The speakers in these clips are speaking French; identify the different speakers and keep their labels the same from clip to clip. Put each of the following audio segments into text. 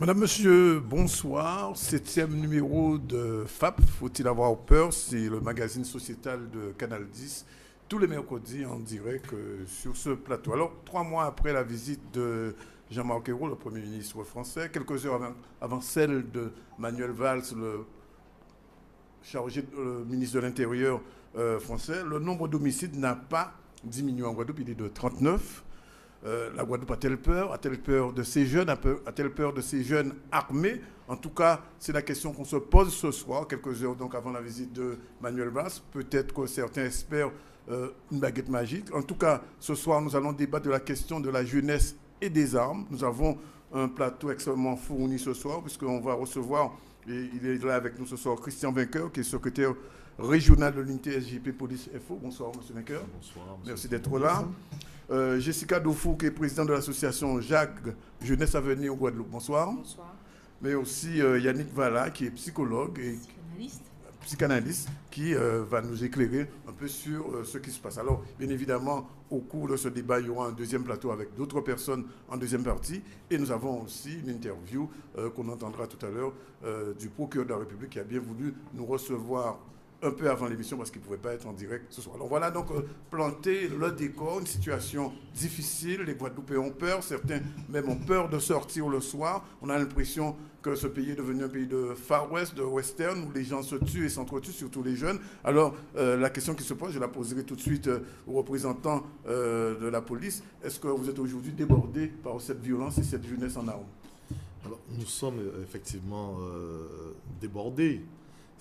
Speaker 1: Madame, Monsieur, bonsoir. Septième numéro de FAP, Faut-il avoir peur? C'est le magazine sociétal de Canal 10, tous les mercredis en direct sur ce plateau. Alors, 3 mois après la visite de Jean-Marc Ayrault, le Premier ministre français, quelques heures avant celle de Manuel Valls, le ministre de l'Intérieur français, le nombre d'homicides n'a pas diminué en Guadeloupe, il est de 39. La Guadeloupe a-t-elle peur de ces jeunes, a-t-elle peur de ces jeunes armés? En tout cas, c'est la question qu'on se pose ce soir, quelques heures donc avant la visite de Manuel Valls. Peut-être que certains espèrent une baguette magique. En tout cas, ce soir, nous allons débattre de la question de la jeunesse et des armes. Nous avons un plateau extrêmement fourni ce soir, puisqu'on va recevoir, et il est là avec nous ce soir, Christian Vainqueur, qui est secrétaire régional de l'unité SJP Police FO. Bonsoir, monsieur Vainqueur.
Speaker 2: Bonsoir.
Speaker 1: Merci d'être là. Jessica Dofou, qui est présidente de l'association Jacques Jeunesse à venir au Guadeloupe. Bonsoir.
Speaker 3: Bonsoir.
Speaker 1: Mais aussi Yannick Valla, qui est psychologue et psychanalyste, qui va nous éclairer un peu sur ce qui se passe. Alors, bien évidemment, au cours de ce débat, il y aura un deuxième plateau avec d'autres personnes en deuxième partie. Et nous avons aussi une interview qu'on entendra tout à l'heure du procureur de la République qui a bien voulu nous recevoir un peu avant l'émission parce qu'il ne pouvait pas être en direct ce soir. Alors voilà donc planter le décor, une situation difficile, les Guadeloupéens ont peur, certains même ont peur de sortir le soir. On a l'impression que ce pays est devenu un pays de Far West, de Western, où les gens se tuent et s'entretuent, surtout les jeunes. Alors la question qui se pose, je la poserai tout de suite aux représentants de la police. Est-ce que vous êtes aujourd'hui débordés par cette violence et cette jeunesse en armes?
Speaker 2: Alors, nous sommes effectivement débordés.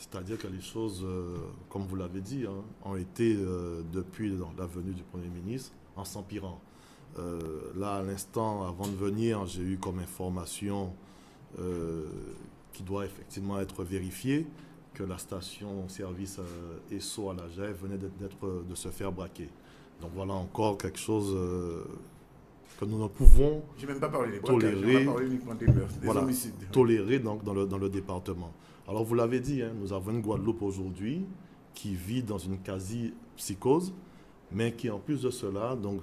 Speaker 2: C'est-à-dire que les choses, comme vous l'avez dit, ont été, depuis la venue du Premier ministre, en s'empirant. Là, à l'instant, avant de venir, j'ai eu comme information qui doit effectivement être vérifiée que la station-service ESSO à la GEF venait de se faire braquer. Donc voilà encore quelque chose que nous ne pouvons
Speaker 1: même pas parlé
Speaker 2: tolérer,
Speaker 1: des homicides.
Speaker 2: Tolérer donc, dans le département. Alors vous l'avez dit, nous avons une Guadeloupe aujourd'hui qui vit dans une quasi-psychose, mais qui en plus de cela donc,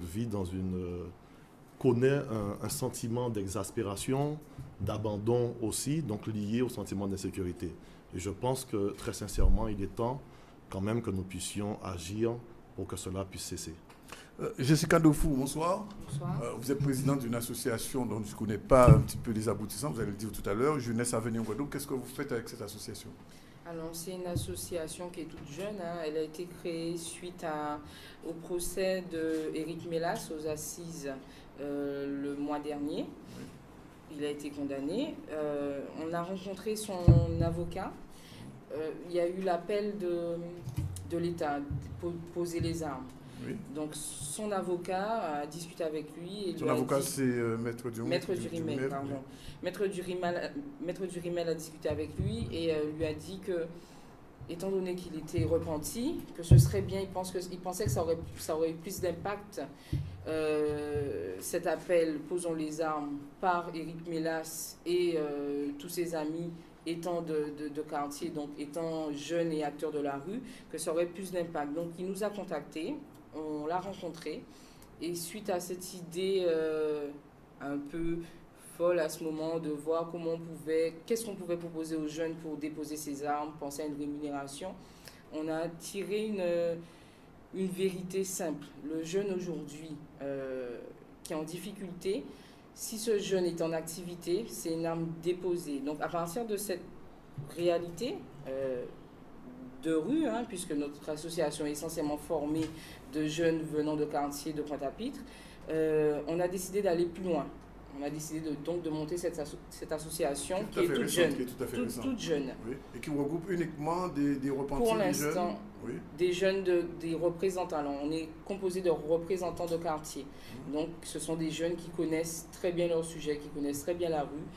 Speaker 2: connaît un sentiment d'exaspération, d'abandon aussi, donc lié au sentiment d'insécurité. Et je pense que très sincèrement, il est temps quand même que nous puissions agir pour que cela puisse cesser.
Speaker 1: Jessica Dofou, bonsoir.
Speaker 3: Bonsoir.
Speaker 1: Vous êtes présidente d'une association dont je ne connais pas un petit peu les aboutissants, vous allez le dire tout à l'heure, Jeunesse à venir au Guadeloupe. Qu'est-ce que vous faites avec cette association?
Speaker 3: Alors, c'est une association qui est toute jeune. Elle a été créée suite au procès d'Éric Mélas aux assises le mois dernier. Il a été condamné. On a rencontré son avocat. Il y a eu l'appel de l'État pour poser les armes. Oui. Donc son avocat a discuté avec lui. Et
Speaker 1: son avocat, c'est Maître Durimel.
Speaker 3: Maître Durimel a discuté avec lui et lui a dit que, étant donné qu'il était repenti, que ce serait bien, il pensait que ça aurait eu plus d'impact, cet appel « Posons les armes » par Éric Mélas et tous ses amis étant de quartier, donc étant jeune et acteur de la rue, que ça aurait plus d'impact. Donc il nous a contactés. On l'a rencontré et suite à cette idée un peu folle à ce moment de voir qu'est-ce qu'on pouvait proposer aux jeunes pour déposer ces armes, penser à une rémunération, on a tiré une vérité simple. Le jeune aujourd'hui qui est en difficulté, si ce jeune est en activité, c'est une arme déposée. Donc à partir de cette réalité de rue, puisque notre association est essentiellement formée de jeunes venant de quartiers de Pointe-à-Pitre, on a décidé d'aller plus loin. On a décidé donc de monter cette association qui est toute jeune. Toute jeune.
Speaker 1: Oui. Et qui regroupe uniquement des repentis.
Speaker 3: Pour l'instant, oui. Des jeunes, des représentants. Alors, on est composé de représentants de quartier. Donc, ce sont des jeunes qui connaissent très bien leur sujet, qui connaissent très bien la rue.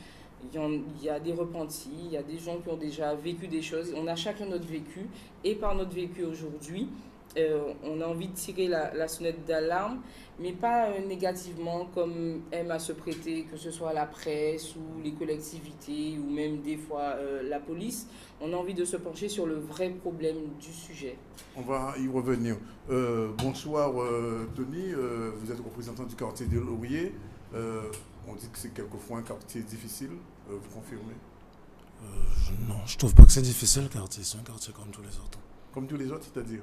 Speaker 3: Il y a des repentis, il y a des gens qui ont déjà vécu des choses. On a chacun notre vécu. Et par notre vécu aujourd'hui, on a envie de tirer la sonnette d'alarme, mais pas négativement comme aime à se prêter, que ce soit la presse ou les collectivités ou même des fois la police. On a envie de se pencher sur le vrai problème du sujet.
Speaker 1: On va y revenir. Bonsoir Tony, vous êtes représentant du quartier de Laurier. On dit que c'est quelquefois un quartier difficile, vous confirmez?
Speaker 4: Non, je trouve pas que c'est difficile le quartier, c'est un quartier comme tous les autres.
Speaker 1: Comme tous les autres, c'est-à-dire?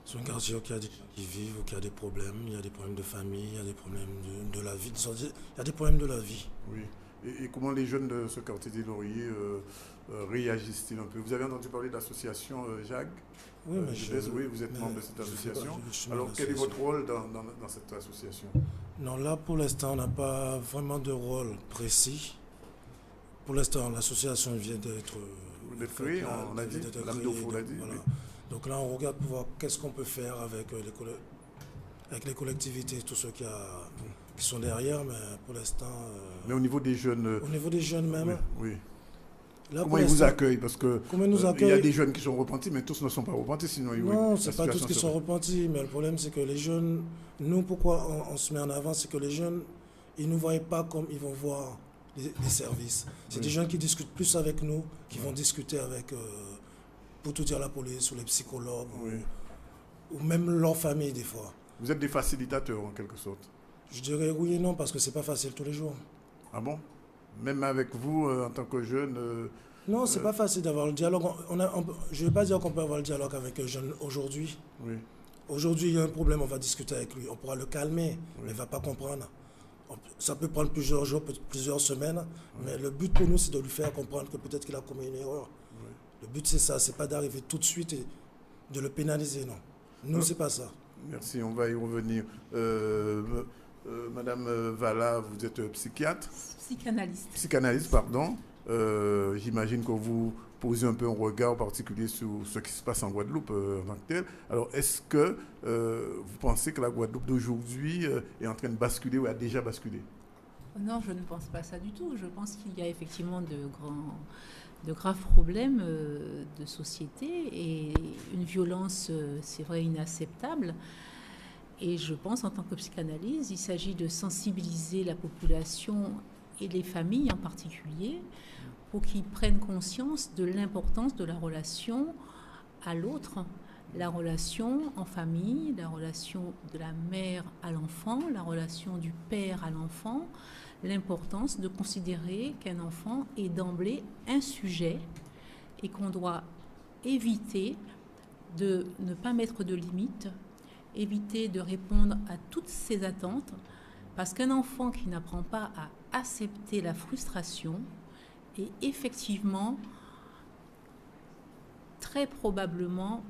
Speaker 4: C'est un quartier où il y a des gens qui vivent, où il y a des problèmes, il y a des problèmes de famille, il y a des problèmes de la vie, il y a des problèmes de la vie.
Speaker 1: Oui. Et comment les jeunes de ce quartier des Lauriers réagissent-ils un peu? Vous avez entendu parler de l'association JAG?
Speaker 4: Oui, mais
Speaker 1: oui, vous êtes membre de cette association. Alors, quel est votre rôle dans cette association?
Speaker 4: Non, là, pour l'instant, on n'a pas vraiment de rôle précis. Pour l'instant, l'association vient d'être
Speaker 1: créée, on l'a dit, Madame Dofo l'a dit.
Speaker 4: Voilà.
Speaker 1: Oui.
Speaker 4: Donc là, on regarde pour voir qu'est-ce qu'on peut faire avec les collectivités, tous ceux qui sont derrière, mais pour l'instant...
Speaker 1: mais au niveau des jeunes...
Speaker 4: Au niveau des jeunes même.
Speaker 1: Oui.
Speaker 4: Là,
Speaker 1: comment ils vous accueillent? Parce que il y a des jeunes qui sont repentis, mais tous ne sont pas repentis. Sinon,
Speaker 4: non, ce n'est pas tous qui sont repentis, mais le problème, c'est que les jeunes... Nous, pourquoi on se met en avant, c'est que les jeunes, ils ne nous voient pas comme ils vont voir les services. C'est des jeunes qui discutent plus avec nous, qui vont discuter avec, pour tout dire, la police ou les psychologues, ou même leur famille, des fois.
Speaker 1: Vous êtes des facilitateurs, en quelque sorte?
Speaker 4: Je dirais oui et non, parce que ce n'est pas facile tous les jours.
Speaker 1: Ah bon? Même avec vous, en tant que jeune...
Speaker 4: non, ce n'est pas facile d'avoir le dialogue. Je ne vais pas dire qu'on peut avoir le dialogue avec un jeune aujourd'hui.
Speaker 1: Oui.
Speaker 4: Aujourd'hui, il y a un problème, on va discuter avec lui. On pourra le calmer, mais il ne va pas comprendre. Ça peut prendre plusieurs jours, plusieurs semaines, mais le but pour nous, c'est de lui faire comprendre que peut-être qu'il a commis une erreur. Oui. Le but, c'est ça, c'est pas d'arriver tout de suite et de le pénaliser, non. Nous, c'est pas ça.
Speaker 1: Merci, on va y revenir. Madame Vala, vous êtes psychiatre?
Speaker 5: Psychanalyste.
Speaker 1: Psychanalyste, pardon. J'imagine que vous posez un peu un regard particulier sur ce qui se passe en Guadeloupe en tant que tel. Alors, est-ce que vous pensez que la Guadeloupe d'aujourd'hui est en train de basculer ou a déjà basculé?
Speaker 5: Non, je ne pense pas ça du tout. Je pense qu'il y a effectivement de graves problèmes de société et une violence, c'est vrai, inacceptable. Et je pense, en tant que psychanalyste, il s'agit de sensibiliser la population et les familles en particulier pour qu'ils prennent conscience de l'importance de la relation à l'autre, la relation en famille, la relation de la mère à l'enfant, la relation du père à l'enfant, l'importance de considérer qu'un enfant est d'emblée un sujet et qu'on doit éviter de ne pas mettre de limites, éviter de répondre à toutes ces attentes, parce qu'un enfant qui n'apprend pas à accepter la frustration est effectivement très probablement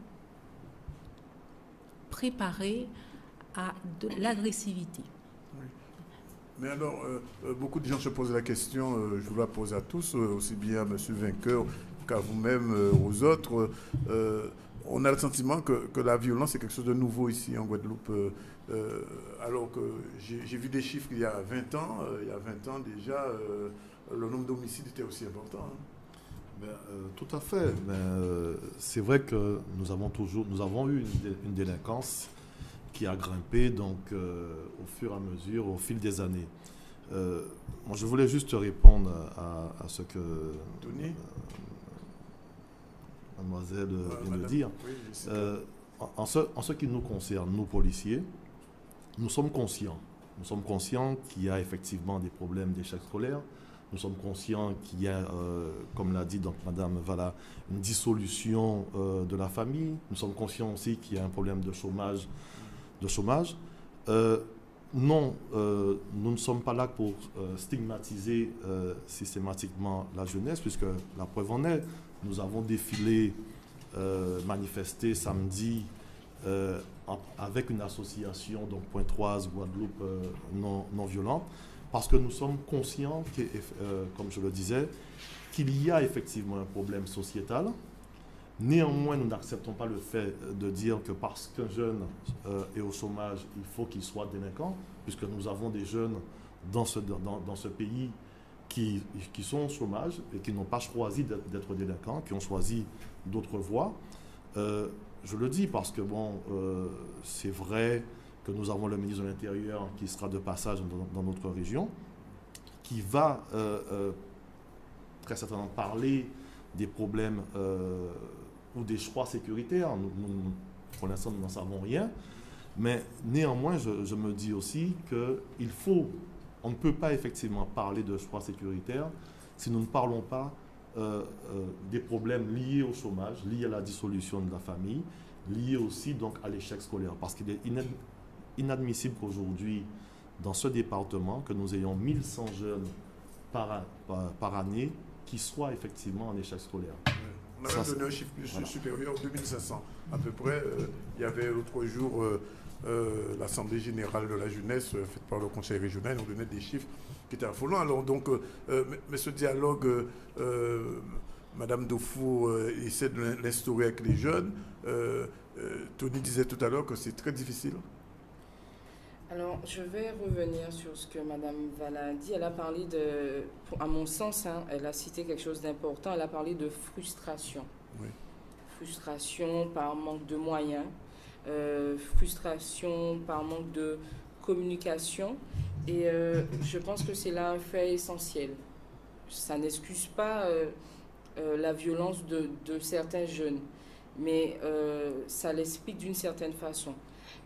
Speaker 5: préparé à de l'agressivité.
Speaker 1: Oui. Mais alors, beaucoup de gens se posent la question, je vous la pose à tous, aussi bien à M. Vainqueur qu'à vous-même, aux autres. On a le sentiment que la violence est quelque chose de nouveau ici en Guadeloupe. Alors que j'ai vu des chiffres il y a 20 ans. Il y a 20 ans déjà, le nombre d'homicides était aussi important. Hein.
Speaker 2: Tout à fait. C'est vrai que nous avons eu une délinquance qui a grimpé donc, au fur et à mesure, au fil des années. Moi, je voulais juste répondre à ce que mademoiselle vient de dire. Oui, en ce qui nous concerne, nous policiers, nous sommes conscients. Nous sommes conscients qu'il y a effectivement des problèmes d'échec scolaire. Nous sommes conscients qu'il y a, comme l'a dit donc Madame Vala, une dissolution de la famille. Nous sommes conscients aussi qu'il y a un problème de chômage. Non, nous ne sommes pas là pour stigmatiser systématiquement la jeunesse, puisque la preuve en est, nous avons défilé, manifesté samedi avec une association, donc Pointoise, Guadeloupe non violente, parce que nous sommes conscients, comme je le disais, qu'il y a effectivement un problème sociétal. Néanmoins, nous n'acceptons pas le fait de dire que parce qu'un jeune est au chômage, il faut qu'il soit délinquant, puisque nous avons des jeunes dans ce pays qui sont au chômage et qui n'ont pas choisi d'être délinquants, qui ont choisi d'autres voies. Je le dis parce que, c'est vrai que nous avons le ministre de l'Intérieur qui sera de passage dans notre région, qui va très certainement parler des problèmes ou des choix sécuritaires. Pour l'instant, nous n'en savons rien. Mais néanmoins, je me dis aussi qu'il faut on ne peut pas effectivement parler de choix sécuritaire si nous ne parlons pas des problèmes liés au chômage, liés à la dissolution de la famille, liés aussi donc à l'échec scolaire. Parce qu'il est inadmissible qu'aujourd'hui, dans ce département, que nous ayons 1100 jeunes par année qui soient effectivement en échec scolaire.
Speaker 1: On a même donné un chiffre supérieur, 2500 à peu près. Il y avait l'autre jour l'Assemblée générale de la jeunesse faite par le Conseil régional, on donnait des chiffres qui étaient affolants. Alors donc, mais ce dialogue, Madame Dofo essaie de l'instaurer avec les jeunes. Tony disait tout à l'heure que c'est très difficile.
Speaker 3: Alors, je vais revenir sur ce que Mme Vala a dit. Elle a parlé de, à mon sens, elle a cité quelque chose d'important. Elle a parlé de frustration.
Speaker 1: Oui.
Speaker 3: Frustration par manque de moyens, frustration par manque de communication. Et je pense que c'est là un fait essentiel. Ça n'excuse pas la violence de certains jeunes, mais ça l'explique d'une certaine façon.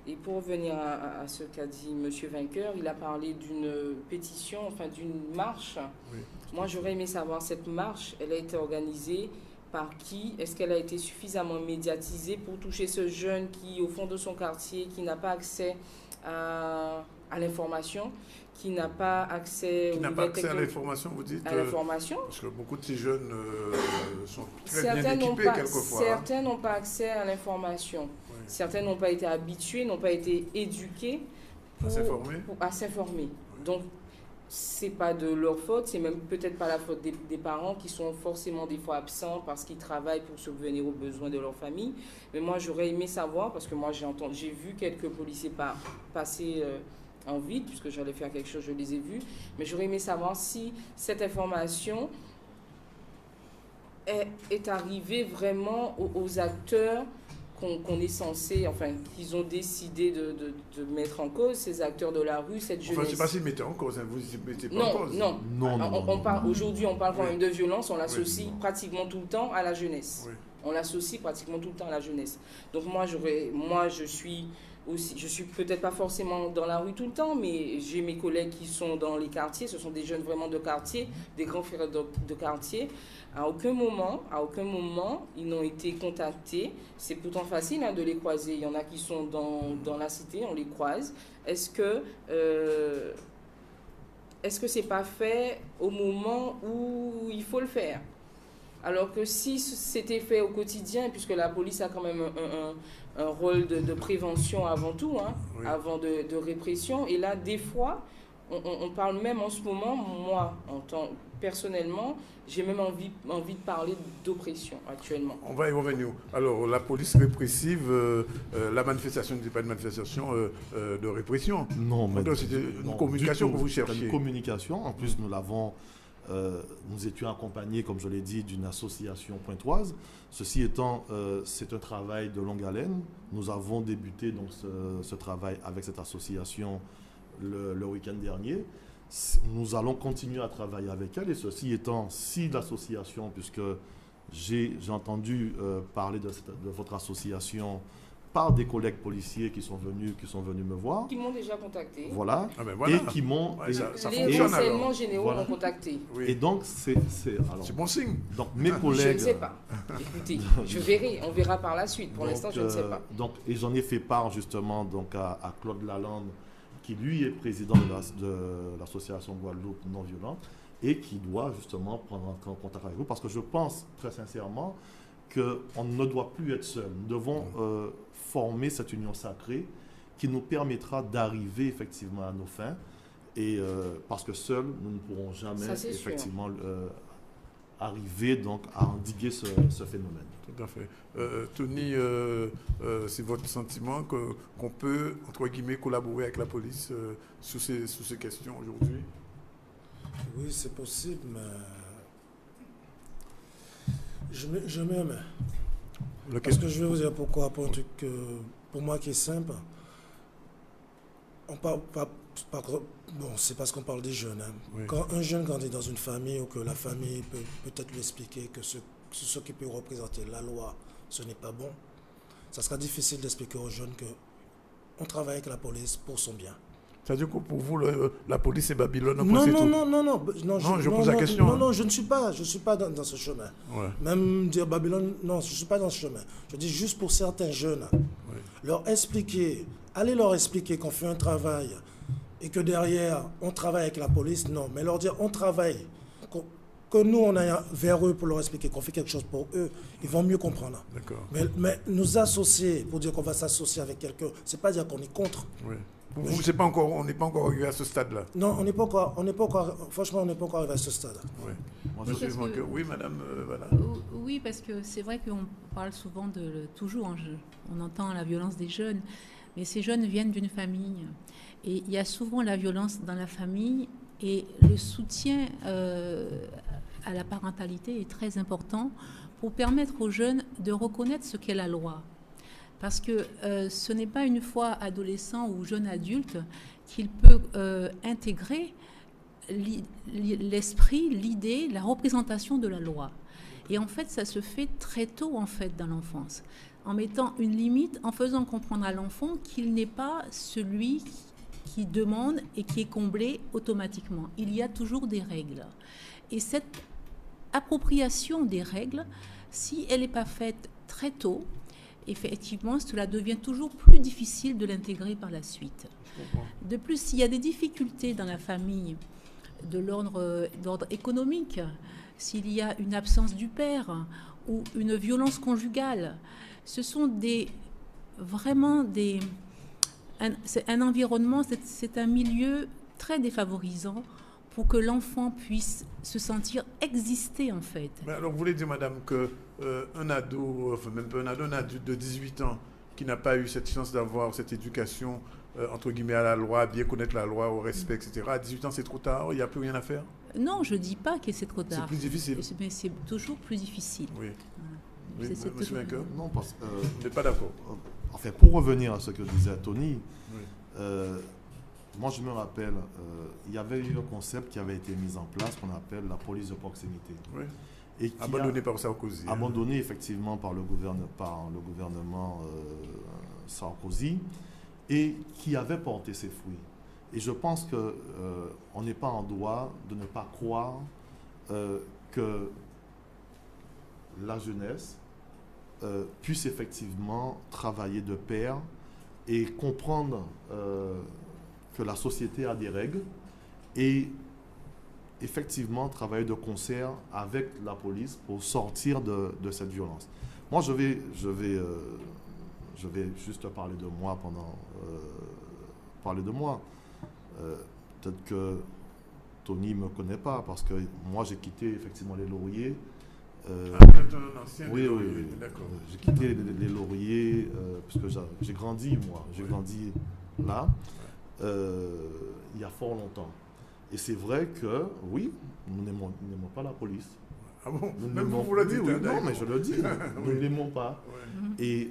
Speaker 3: Et pour revenir à ce qu'a dit M. Vainqueur, il a parlé d'une pétition, enfin d'une marche.
Speaker 1: Oui.
Speaker 3: Moi, j'aurais aimé savoir, cette marche, elle a été organisée par qui? Est-ce qu'elle a été suffisamment médiatisée pour toucher ce jeune qui, au fond de son quartier, qui n'a pas accès à l'information, qui n'a pas accès
Speaker 1: à l'information, vous dites?
Speaker 3: À l'information.
Speaker 1: Parce que beaucoup de ces jeunes sont très
Speaker 3: Certains
Speaker 1: bien équipés quelquefois.
Speaker 3: Certains n'ont pas accès à l'information. Oui. Certains n'ont pas été habitués, n'ont pas été éduqués à s'informer. Oui. Donc, c'est pas de leur faute, c'est même peut-être pas la faute des parents qui sont forcément des fois absents parce qu'ils travaillent pour subvenir aux besoins de leur famille. Mais moi, j'aurais aimé savoir, parce que moi, j'ai vu quelques policiers passer en vide, puisque j'allais faire quelque chose, je les ai vus. Mais j'aurais aimé savoir si cette information est arrivée vraiment aux acteurs qu'on est censé, enfin, qu'ils ont décidé de mettre en cause, ces acteurs de la rue, cette jeunesse.
Speaker 1: Enfin, je ne sais pas s'ils mettaient en cause, hein. Vous ne mettez pas en cause.
Speaker 3: Non. Aujourd'hui, on parle quand même de violence, on l'associe pratiquement tout le temps à la jeunesse. Oui. On l'associe pratiquement tout le temps à la jeunesse. Donc moi, je suis peut-être pas forcément dans la rue tout le temps, mais j'ai mes collègues qui sont dans les quartiers, ce sont des jeunes vraiment de quartier, des grands frères de quartier. À aucun moment, ils n'ont été contactés. C'est pourtant facile de les croiser. Il y en a qui sont dans la cité, on les croise. Est-ce que c'est pas fait au moment où il faut le faire? Alors que si c'était fait au quotidien, puisque la police a quand même un rôle de prévention avant tout, oui. Avant de répression, et là, des fois, on parle même en ce moment, moi, personnellement, j'ai même envie de parler d'oppression actuellement.
Speaker 1: On va y revenir. Alors, la police répressive, la manifestation n'était pas une manifestation de répression.
Speaker 2: Non, mais
Speaker 1: c'était une communication que vous cherchiez.
Speaker 2: Une communication. En plus, nous étions accompagnés, comme je l'ai dit, d'une association pointoise. Ceci étant, c'est un travail de longue haleine. Nous avons débuté donc ce travail avec cette association le week-end dernier. Nous allons continuer à travailler avec elle. Et ceci étant, si l'association, puisque j'ai entendu parler de votre association par des collègues policiers qui sont venus me voir.
Speaker 3: Qui m'ont déjà contacté.
Speaker 2: Voilà.
Speaker 1: Ah ben voilà.
Speaker 2: Et qui m'ont...
Speaker 3: les renseignements généraux m'ont contacté.
Speaker 2: Oui. Et donc, c'est
Speaker 1: bon signe.
Speaker 2: Donc, mes collègues...
Speaker 3: Je ne sais pas. Écoutez, on verra par la suite. Pour l'instant, je ne sais pas.
Speaker 2: Donc, et j'en ai fait part justement donc, à Claude Lalande, qui lui est président de l'association Guadeloupe non violente et qui doit justement prendre en contact avec vous, parce que je pense très sincèrement qu'on ne doit plus être seul. Nous devons former cette union sacrée qui nous permettra d'arriver effectivement à nos fins, et parce que seuls nous ne pourrons jamais effectivement arriver donc à endiguer ce phénomène.
Speaker 1: Tout à fait. Tony, c'est votre sentiment qu'on peut, entre guillemets, collaborer avec la police sur ces questions aujourd'hui?
Speaker 4: Oui, c'est possible, mais je mets main. Parce que je vais vous dire pourquoi. Pour un truc pour moi qui est simple. On parle pas. Bon, c'est parce qu'on parle des jeunes. Oui. Quand un jeune grandit dans une famille, ou que la famille peut peut-être lui expliquer que ce qui peut représenter la loi, ce n'est pas bon, ça sera difficile d'expliquer aux jeunes qu'on travaille avec la police pour son bien.
Speaker 1: C'est-à-dire que pour vous, la police et Babylone...
Speaker 4: Non,
Speaker 1: je pose la question.
Speaker 4: Non, je ne suis pas dans ce chemin.
Speaker 1: Ouais.
Speaker 4: Même dire Babylone, non, je ne suis pas dans ce chemin. Je dis juste pour certains jeunes, allez leur expliquer qu'on fait un travail et que derrière, on travaille avec la police, non. Mais leur dire, on travaille, que nous, on aille vers eux pour leur expliquer qu'on fait quelque chose pour eux, ils vont mieux comprendre.
Speaker 1: D'accord.
Speaker 4: Mais nous associer, pour dire qu'on va s'associer avec quelqu'un, c'est pas dire qu'on est contre.
Speaker 1: Oui. Pour vous, on n'est pas encore arrivé à ce stade-là.
Speaker 4: Non, on n'est pas encore, franchement, on n'est pas encore arrivé à ce stade.
Speaker 1: Oui.
Speaker 5: Oui,
Speaker 1: Oui, madame, voilà.
Speaker 5: Oui, parce que c'est vrai qu'on parle souvent on entend la violence des jeunes, mais ces jeunes viennent d'une famille. Et il y a souvent la violence dans la famille et le soutien à la parentalité est très important pour permettre aux jeunes de reconnaître ce qu'est la loi. Parce que ce n'est pas une fois adolescent ou jeune adulte qu'il peut intégrer l'esprit, l'idée, la représentation de la loi. Et en fait, ça se fait très tôt en fait dans l'enfance, en mettant une limite, en faisant comprendre à l'enfant qu'il n'est pas celui qui demande et qui est comblé automatiquement. Il y a toujours des règles. Et cette appropriation des règles, si elle n'est pas faite très tôt, effectivement, cela devient toujours plus difficile de l'intégrer par la suite. De plus, s'il y a des difficultés dans la famille de d'ordre économique, s'il y a une absence du père ou une violence conjugale, ce sont c'est un environnement, c'est un milieu très défavorisant pour que l'enfant puisse se sentir exister en fait.
Speaker 1: Mais alors vous voulez dire, madame, qu'un ado, enfin même pas un ado, un adulte de 18 ans qui n'a pas eu cette chance d'avoir cette éducation, entre guillemets, à la loi, bien connaître la loi, au respect, etc., à 18 ans c'est trop tard, il n'y a plus rien à faire?
Speaker 5: Non, je ne dis pas que c'est trop tard.
Speaker 1: C'est plus difficile.
Speaker 5: Mais c'est toujours plus difficile.
Speaker 1: Oui.
Speaker 5: Voilà.
Speaker 1: Oui, monsieur Vainqueur?
Speaker 2: Non, parce que...
Speaker 1: Vous n'êtes pas d'accord?
Speaker 2: Enfin, pour revenir à ce que disait Tony, moi je me rappelle, il y avait eu un concept qui avait été mis en place qu'on appelle la police de proximité.
Speaker 1: Oui.
Speaker 2: Et qui
Speaker 1: abandonné par Sarkozy.
Speaker 2: Abandonné effectivement par le gouvernement Sarkozy, et qui avait porté ses fruits. Et je pense qu'on n'est pas en droit de ne pas croire que la jeunesse puisse effectivement travailler de pair et comprendre que la société a des règles et effectivement travailler de concert avec la police pour sortir de cette violence. Moi, je vais juste parler de moi parler de moi. Peut-être que Tony ne me connaît pas parce que moi, j'ai quitté effectivement les Lauriers. Oui,
Speaker 1: d'accord.
Speaker 2: J'ai quitté les Lauriers parce que j'ai grandi, moi. J'ai grandi là il y a fort longtemps. Et c'est vrai que, oui, nous n'aimons pas la police.
Speaker 1: Ah bon? Même vous le dites.
Speaker 2: Oui, non, mais je le dis. Nous ne l'aimons pas.
Speaker 1: Ouais.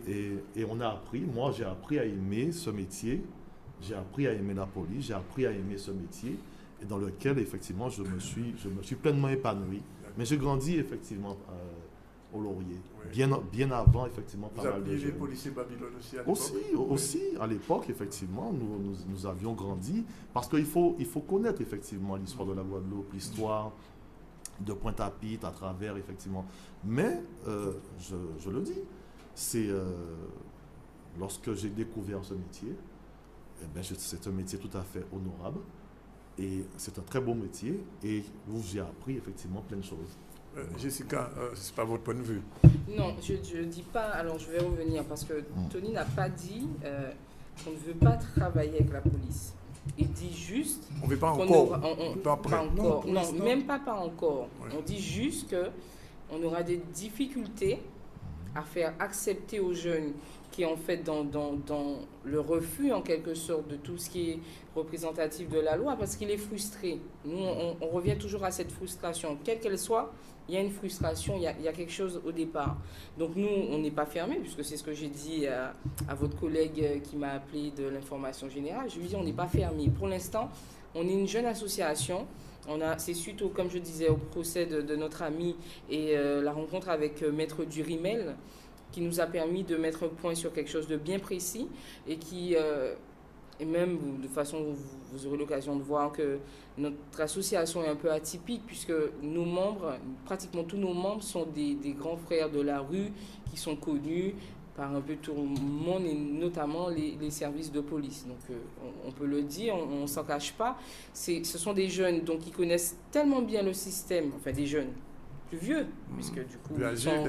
Speaker 2: Et on a appris, moi j'ai appris à aimer ce métier. J'ai appris à aimer la police. J'ai appris à aimer ce métier. Et dans lequel, effectivement, je me suis pleinement épanoui. Mais j'ai grandi, effectivement, au Laurier. Ouais. Bien avant, effectivement,
Speaker 1: pas mal de jeunes. Vous les policiers Babylone aussi à l'époque?
Speaker 2: Aussi, à l'époque, effectivement, nous avions grandi. Parce qu'il faut connaître, effectivement, l'histoire de la Guadeloupe, l'histoire de Pointe-à-Pitre à travers, effectivement. Mais, je le dis, c'est lorsque j'ai découvert ce métier, eh bien, c'est un métier tout à fait honorable. Et c'est un très beau métier. Et où j'ai appris, effectivement, plein de choses.
Speaker 1: Jessica, ce n'est pas votre point de vue.
Speaker 3: Non, je ne dis pas, alors je vais revenir, parce que Tony n'a pas dit qu'on ne veut pas travailler avec la police. Il dit juste...
Speaker 1: On ne veut pas encore.
Speaker 3: Pas encore. Non, même pas encore. Ouais. On dit juste qu'on aura des difficultés à faire accepter aux jeunes qui est en fait dans le refus en quelque sorte de tout ce qui est représentatif de la loi, parce qu'il est frustré. Nous, on revient toujours à cette frustration. Quelle qu'elle soit, il y a une frustration, il y a quelque chose au départ. Donc nous, on n'est pas fermés, puisque c'est ce que j'ai dit à votre collègue qui m'a appelé de l'information générale. Je lui dis, on n'est pas fermés. Pour l'instant, on est une jeune association. C'est suite, comme je disais, au procès de notre ami et la rencontre avec Maître Durimel, qui nous a permis de mettre un point sur quelque chose de bien précis et qui Et même, de façon, vous aurez l'occasion de voir que notre association est un peu atypique, puisque nos membres, pratiquement tous nos membres, sont des grands frères de la rue qui sont connus par un peu tout le monde, et notamment les services de police. Donc, on peut le dire, on ne s'en cache pas. Ce sont des jeunes donc, qui connaissent tellement bien le système, enfin des jeunes plus vieux, puisque du coup, ils sont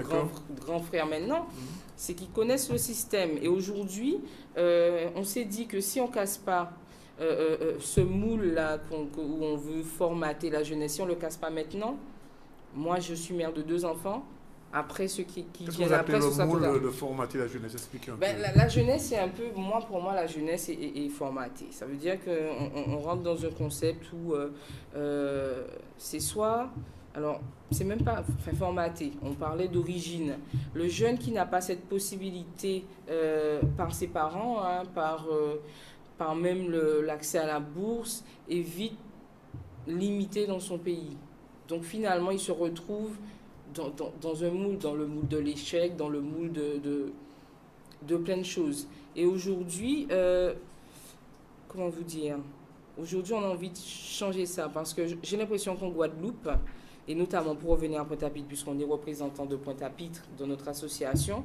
Speaker 3: grands frères maintenant, c'est qu'ils connaissent le système. Et aujourd'hui, on s'est dit que si on ne casse pas ce moule-là où on veut formater la jeunesse, si on ne le casse pas maintenant, moi je suis mère de 2 enfants, après ceux qui viennent après,
Speaker 1: ce moule de formater la jeunesse, expliquez un peu.
Speaker 3: La jeunesse, c'est un peu, pour moi, la jeunesse est formatée. Ça veut dire qu'on rentre dans un concept où c'est soit... Alors, c'est même pas formaté, on parlait d'origine. Le jeune qui n'a pas cette possibilité par ses parents, hein, par même l'accès à la bourse, est vite limité dans son pays. Donc finalement, il se retrouve dans un moule, dans le moule de l'échec, dans le moule de plein de choses. Et aujourd'hui, comment vous dire, aujourd'hui, on a envie de changer ça, parce que j'ai l'impression qu'en Guadeloupe, et notamment pour revenir à Pointe-à-Pitre, puisqu'on est représentant de Pointe-à-Pitre dans notre association,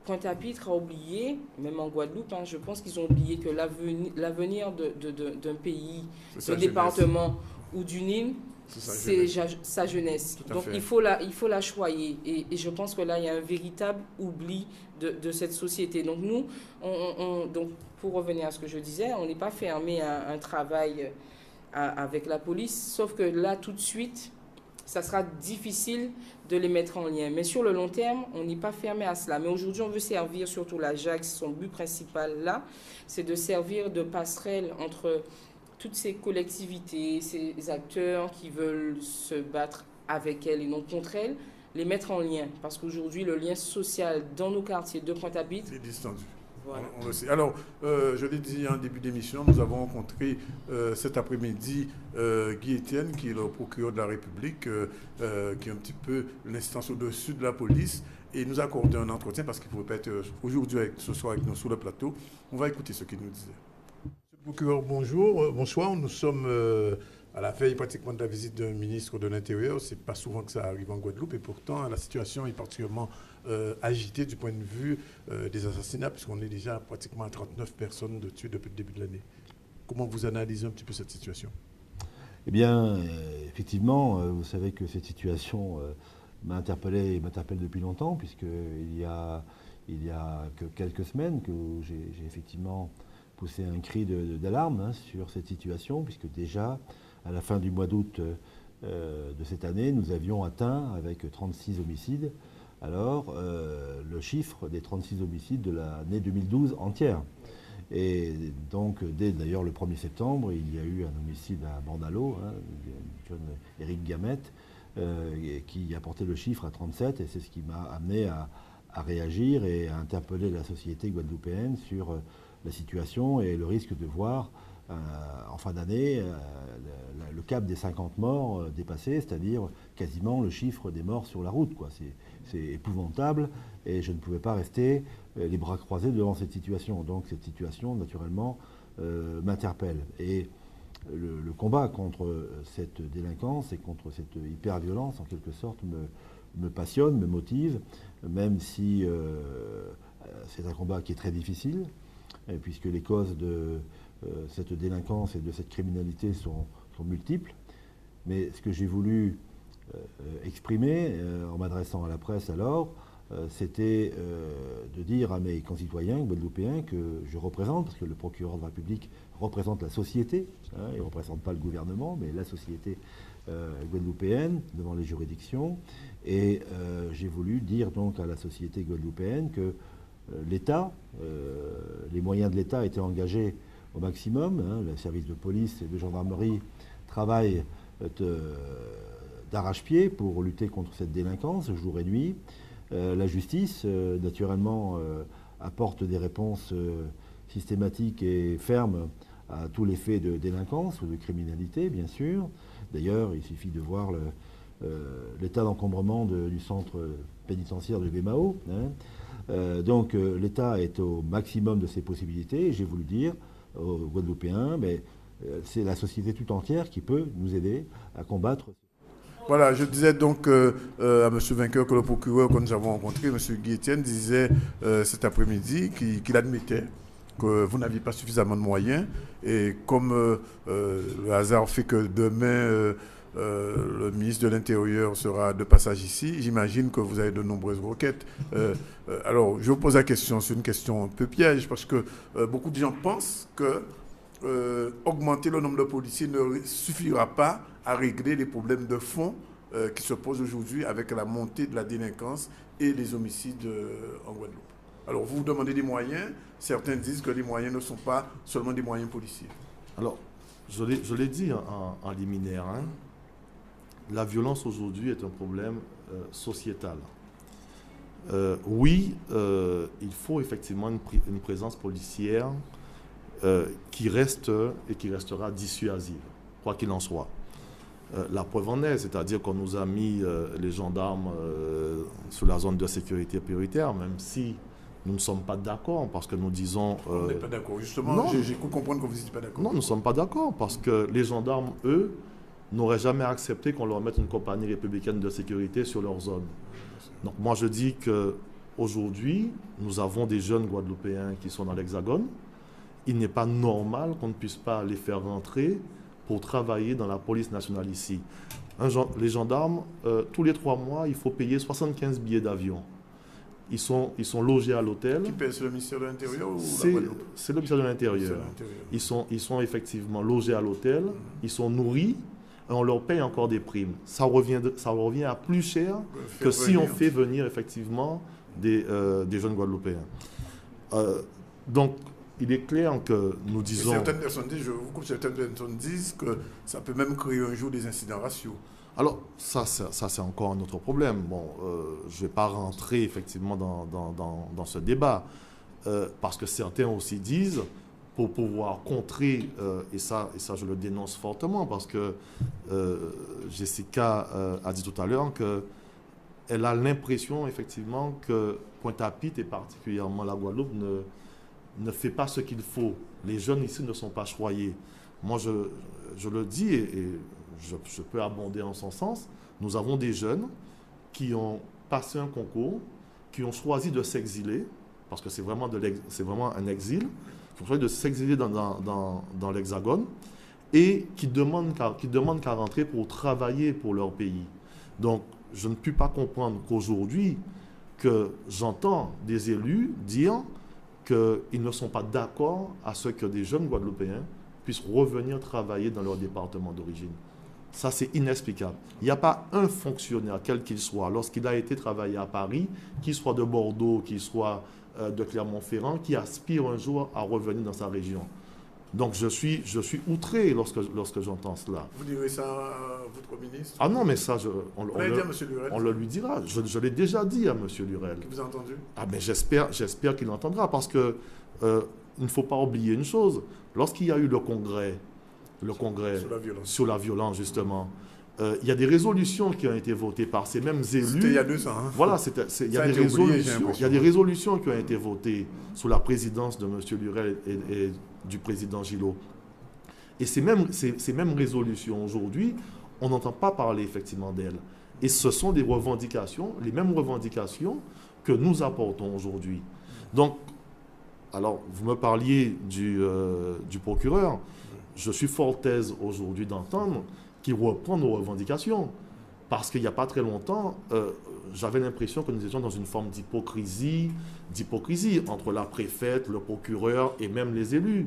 Speaker 3: Pointe-à-Pitre a oublié, même en Guadeloupe, hein, je pense qu'ils ont oublié que l'avenir d'un pays, d'un département ou d'une île, c'est sa jeunesse. Donc il faut la choyer. Et je pense que là, il y a un véritable oubli de cette société. Donc nous, donc pour revenir à ce que je disais, on n'est pas fermé à un travail avec la police, sauf que là, tout de suite, ça sera difficile de les mettre en lien. Mais sur le long terme, on n'est pas fermé à cela. Mais aujourd'hui, on veut servir surtout l'Ajax. Son but principal, là, c'est de servir de passerelle entre toutes ces collectivités, ces acteurs qui veulent se battre avec elles et non contre elles, les mettre en lien. Parce qu'aujourd'hui, le lien social dans nos quartiers de Pointe-à-Pitre
Speaker 1: est distendu.
Speaker 3: Voilà.
Speaker 1: On le sait. Alors, je l'ai dit en début d'émission, nous avons rencontré cet après-midi Guy Etienne, qui est le procureur de la République, qui est un petit peu l'instance au-dessus de la police, et nous a accordé un entretien parce qu'il ne pouvait pas être aujourd'hui, ce soir, avec nous sur le plateau. On va écouter ce qu'il nous disait. Monsieur le procureur, bonjour. Bonsoir. Nous sommes à la veille pratiquement de la visite d'un ministre de l'Intérieur. Ce n'est pas souvent que ça arrive en Guadeloupe, et pourtant, la situation est particulièrement agité du point de vue des assassinats, puisqu'on est déjà pratiquement à 39 personnes de tuées depuis le début de l'année. Comment vous analysez un petit peu cette situation?
Speaker 6: Eh bien, effectivement, vous savez que cette situation m'a interpellé et m'interpelle depuis longtemps, puisqu'il y a que quelques semaines que j'ai effectivement poussé un cri d'alarme sur cette situation, puisque déjà, à la fin du mois d'août de cette année, nous avions atteint, avec 36 homicides, alors le chiffre des 36 homicides de l'année 2012 entière. Et donc, dès d'ailleurs le 1er septembre, il y a eu un homicide à Bornalo, du jeune Éric Gamette, qui a porté le chiffre à 37, et c'est ce qui m'a amené à réagir et à interpeller la société guadeloupéenne sur la situation et le risque de voir en fin d'année le cap des 50 morts dépassé, c'est-à-dire quasiment le chiffre des morts sur la route, quoi. C'est épouvantable, et je ne pouvais pas rester les bras croisés devant cette situation. Donc cette situation, naturellement, m'interpelle. Et le combat contre cette délinquance et contre cette hyper-violence, en quelque sorte, me passionne, me motive, même si c'est un combat qui est très difficile, puisque les causes de cette délinquance et de cette criminalité sont multiples. Mais ce que j'ai voulu exprimer en m'adressant à la presse alors, c'était de dire à mes concitoyens guadeloupéens que je représente, parce que le procureur de la République représente la société, il ne représente pas le gouvernement, mais la société guadeloupéenne devant les juridictions. Et j'ai voulu dire donc à la société guadeloupéenne que l'État, les moyens de l'État étaient engagés au maximum. Les services de police et de gendarmerie travaillent d'arrache-pied pour lutter contre cette délinquance jour et nuit. La justice, naturellement, apporte des réponses systématiques et fermes à tous les faits de délinquance ou de criminalité, bien sûr. D'ailleurs, il suffit de voir l'état d'encombrement du centre pénitentiaire de Bémao. Hein. Donc l'État est au maximum de ses possibilités. J'ai voulu dire aux Guadeloupéens, mais c'est la société tout entière qui peut nous aider à combattre.
Speaker 1: Voilà, je disais donc à M. Vainqueur que le procureur que nous avons rencontré, M. Guy Etienne, disait cet après-midi qu'il admettait que vous n'aviez pas suffisamment de moyens. Et comme le hasard fait que demain, le ministre de l'Intérieur sera de passage ici, j'imagine que vous avez de nombreuses requêtes. Alors, je vous pose la question, c'est une question un peu piège, parce que beaucoup de gens pensent que augmenter le nombre de policiers ne suffira pas à régler les problèmes de fond qui se posent aujourd'hui avec la montée de la délinquance et les homicides en Guadeloupe. Alors, vous demandez des moyens. Certains disent que les moyens ne sont pas seulement des moyens policiers.
Speaker 2: Alors, je l'ai dit en liminaire, hein, la violence aujourd'hui est un problème sociétal. Oui, il faut effectivement une présence policière qui reste et qui restera dissuasive, quoi qu'il en soit. La preuve en est, c'est-à-dire qu'on nous a mis les gendarmes sur la zone de sécurité prioritaire, même si nous ne sommes pas d'accord, parce que nous disons...
Speaker 1: On n'est pas d'accord, justement, j'ai cru comprendre que vous n'étiez pas d'accord.
Speaker 2: Non, nous ne sommes pas d'accord, parce que les gendarmes, eux, n'auraient jamais accepté qu'on leur mette une compagnie républicaine de sécurité sur leur zone. Donc moi je dis qu'aujourd'hui, nous avons des jeunes Guadeloupéens qui sont dans l'Hexagone. Il n'est pas normal qu'on ne puisse pas les faire rentrer pour travailler dans la police nationale ici. Les gendarmes, tous les 3 mois, il faut payer 75 billets d'avion. Ils sont logés à l'hôtel.
Speaker 1: Qui paye, c'est le ministère de l'Intérieur ou la Guadeloupe?
Speaker 2: C'est le ministère de l'Intérieur. Ils sont effectivement logés à l'hôtel, ils sont nourris, et on leur paye encore des primes. Ça revient à plus cher que si on fait venir effectivement des jeunes Guadeloupéens. Donc, il est clair que nous disons...
Speaker 1: Certaines personnes disent que ça peut même créer un jour des incidents raciaux.
Speaker 2: Alors, ça c'est encore un autre problème. Bon, je ne vais pas rentrer effectivement dans ce débat, parce que certains aussi disent, pour pouvoir contrer, et ça je le dénonce fortement, parce que Jessica a dit tout à l'heure qu'elle a l'impression effectivement que Pointe-à-Pitre et particulièrement la Guadeloupe ne fait pas ce qu'il faut. Les jeunes ici ne sont pas choyés. Moi, je le dis et je peux abonder en son sens. Nous avons des jeunes qui ont passé un concours, qui ont choisi de s'exiler, parce que c'est vraiment un exil, qui ont choisi de s'exiler dans l'Hexagone et qui demandent qu'à rentrer pour travailler pour leur pays. Donc, je ne puis pas comprendre qu'aujourd'hui, que j'entends des élus dire qu'ils ne sont pas d'accord à ce que des jeunes Guadeloupéens puissent revenir travailler dans leur département d'origine. Ça, c'est inexplicable. Il n'y a pas un fonctionnaire, quel qu'il soit, lorsqu'il a été travailler à Paris, qu'il soit de Bordeaux, qu'il soit de Clermont-Ferrand, qui aspire un jour à revenir dans sa région. Donc, je suis outré lorsque j'entends cela.
Speaker 1: Vous direz ça à votre ministre?
Speaker 2: Ah non, mais ça, on le lui dira. Je l'ai déjà dit à M. Lurel.
Speaker 1: Qui vous a entendu? Ah
Speaker 2: ben, j'espère qu'il entendra, parce que il ne faut pas oublier une chose. Lorsqu'il y a eu le congrès sur la violence, justement, il y a des résolutions qui ont été votées par ces mêmes élus.
Speaker 1: C'était il y a 2 ans. Hein?
Speaker 2: Voilà, il y a des résolutions qui ont été votées sous la présidence de M. Lurel et du président Gillot. Et ces mêmes résolutions, aujourd'hui, on n'entend pas parler effectivement d'elles. Et ce sont des revendications, les mêmes revendications que nous apportons aujourd'hui. Donc, alors, vous me parliez du procureur. Je suis fort aise aujourd'hui d'entendre qu'il reprend nos revendications. Parce qu'il n'y a pas très longtemps, j'avais l'impression que nous étions dans une forme d'hypocrisie entre la préfète, le procureur et même les élus.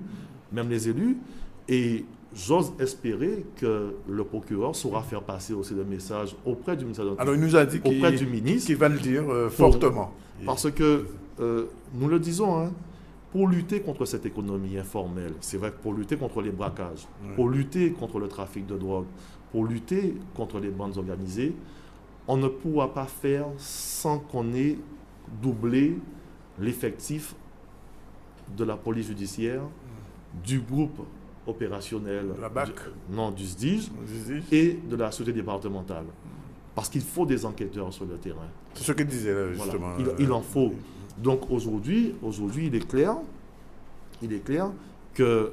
Speaker 2: Et j'ose espérer que le procureur saura faire passer aussi le message auprès du ministère de l'Intérieur.
Speaker 1: Alors il nous a dit qu'il va le dire fortement.
Speaker 2: Parce que, nous le disons, hein, pour lutter contre cette économie informelle, c'est vrai que pour lutter contre les braquages, pour lutter contre le trafic de drogue, pour lutter contre les bandes organisées, on ne pourra pas faire sans qu'on ait doublé l'effectif de la police judiciaire, du groupe opérationnel,
Speaker 1: la BAC,
Speaker 2: du SDIG et de la société départementale. Parce qu'il faut des enquêteurs sur le terrain.
Speaker 1: C'est ce qu'il disait là,
Speaker 2: Voilà.
Speaker 1: justement.
Speaker 2: Il en faut. Donc aujourd'hui, il est clair que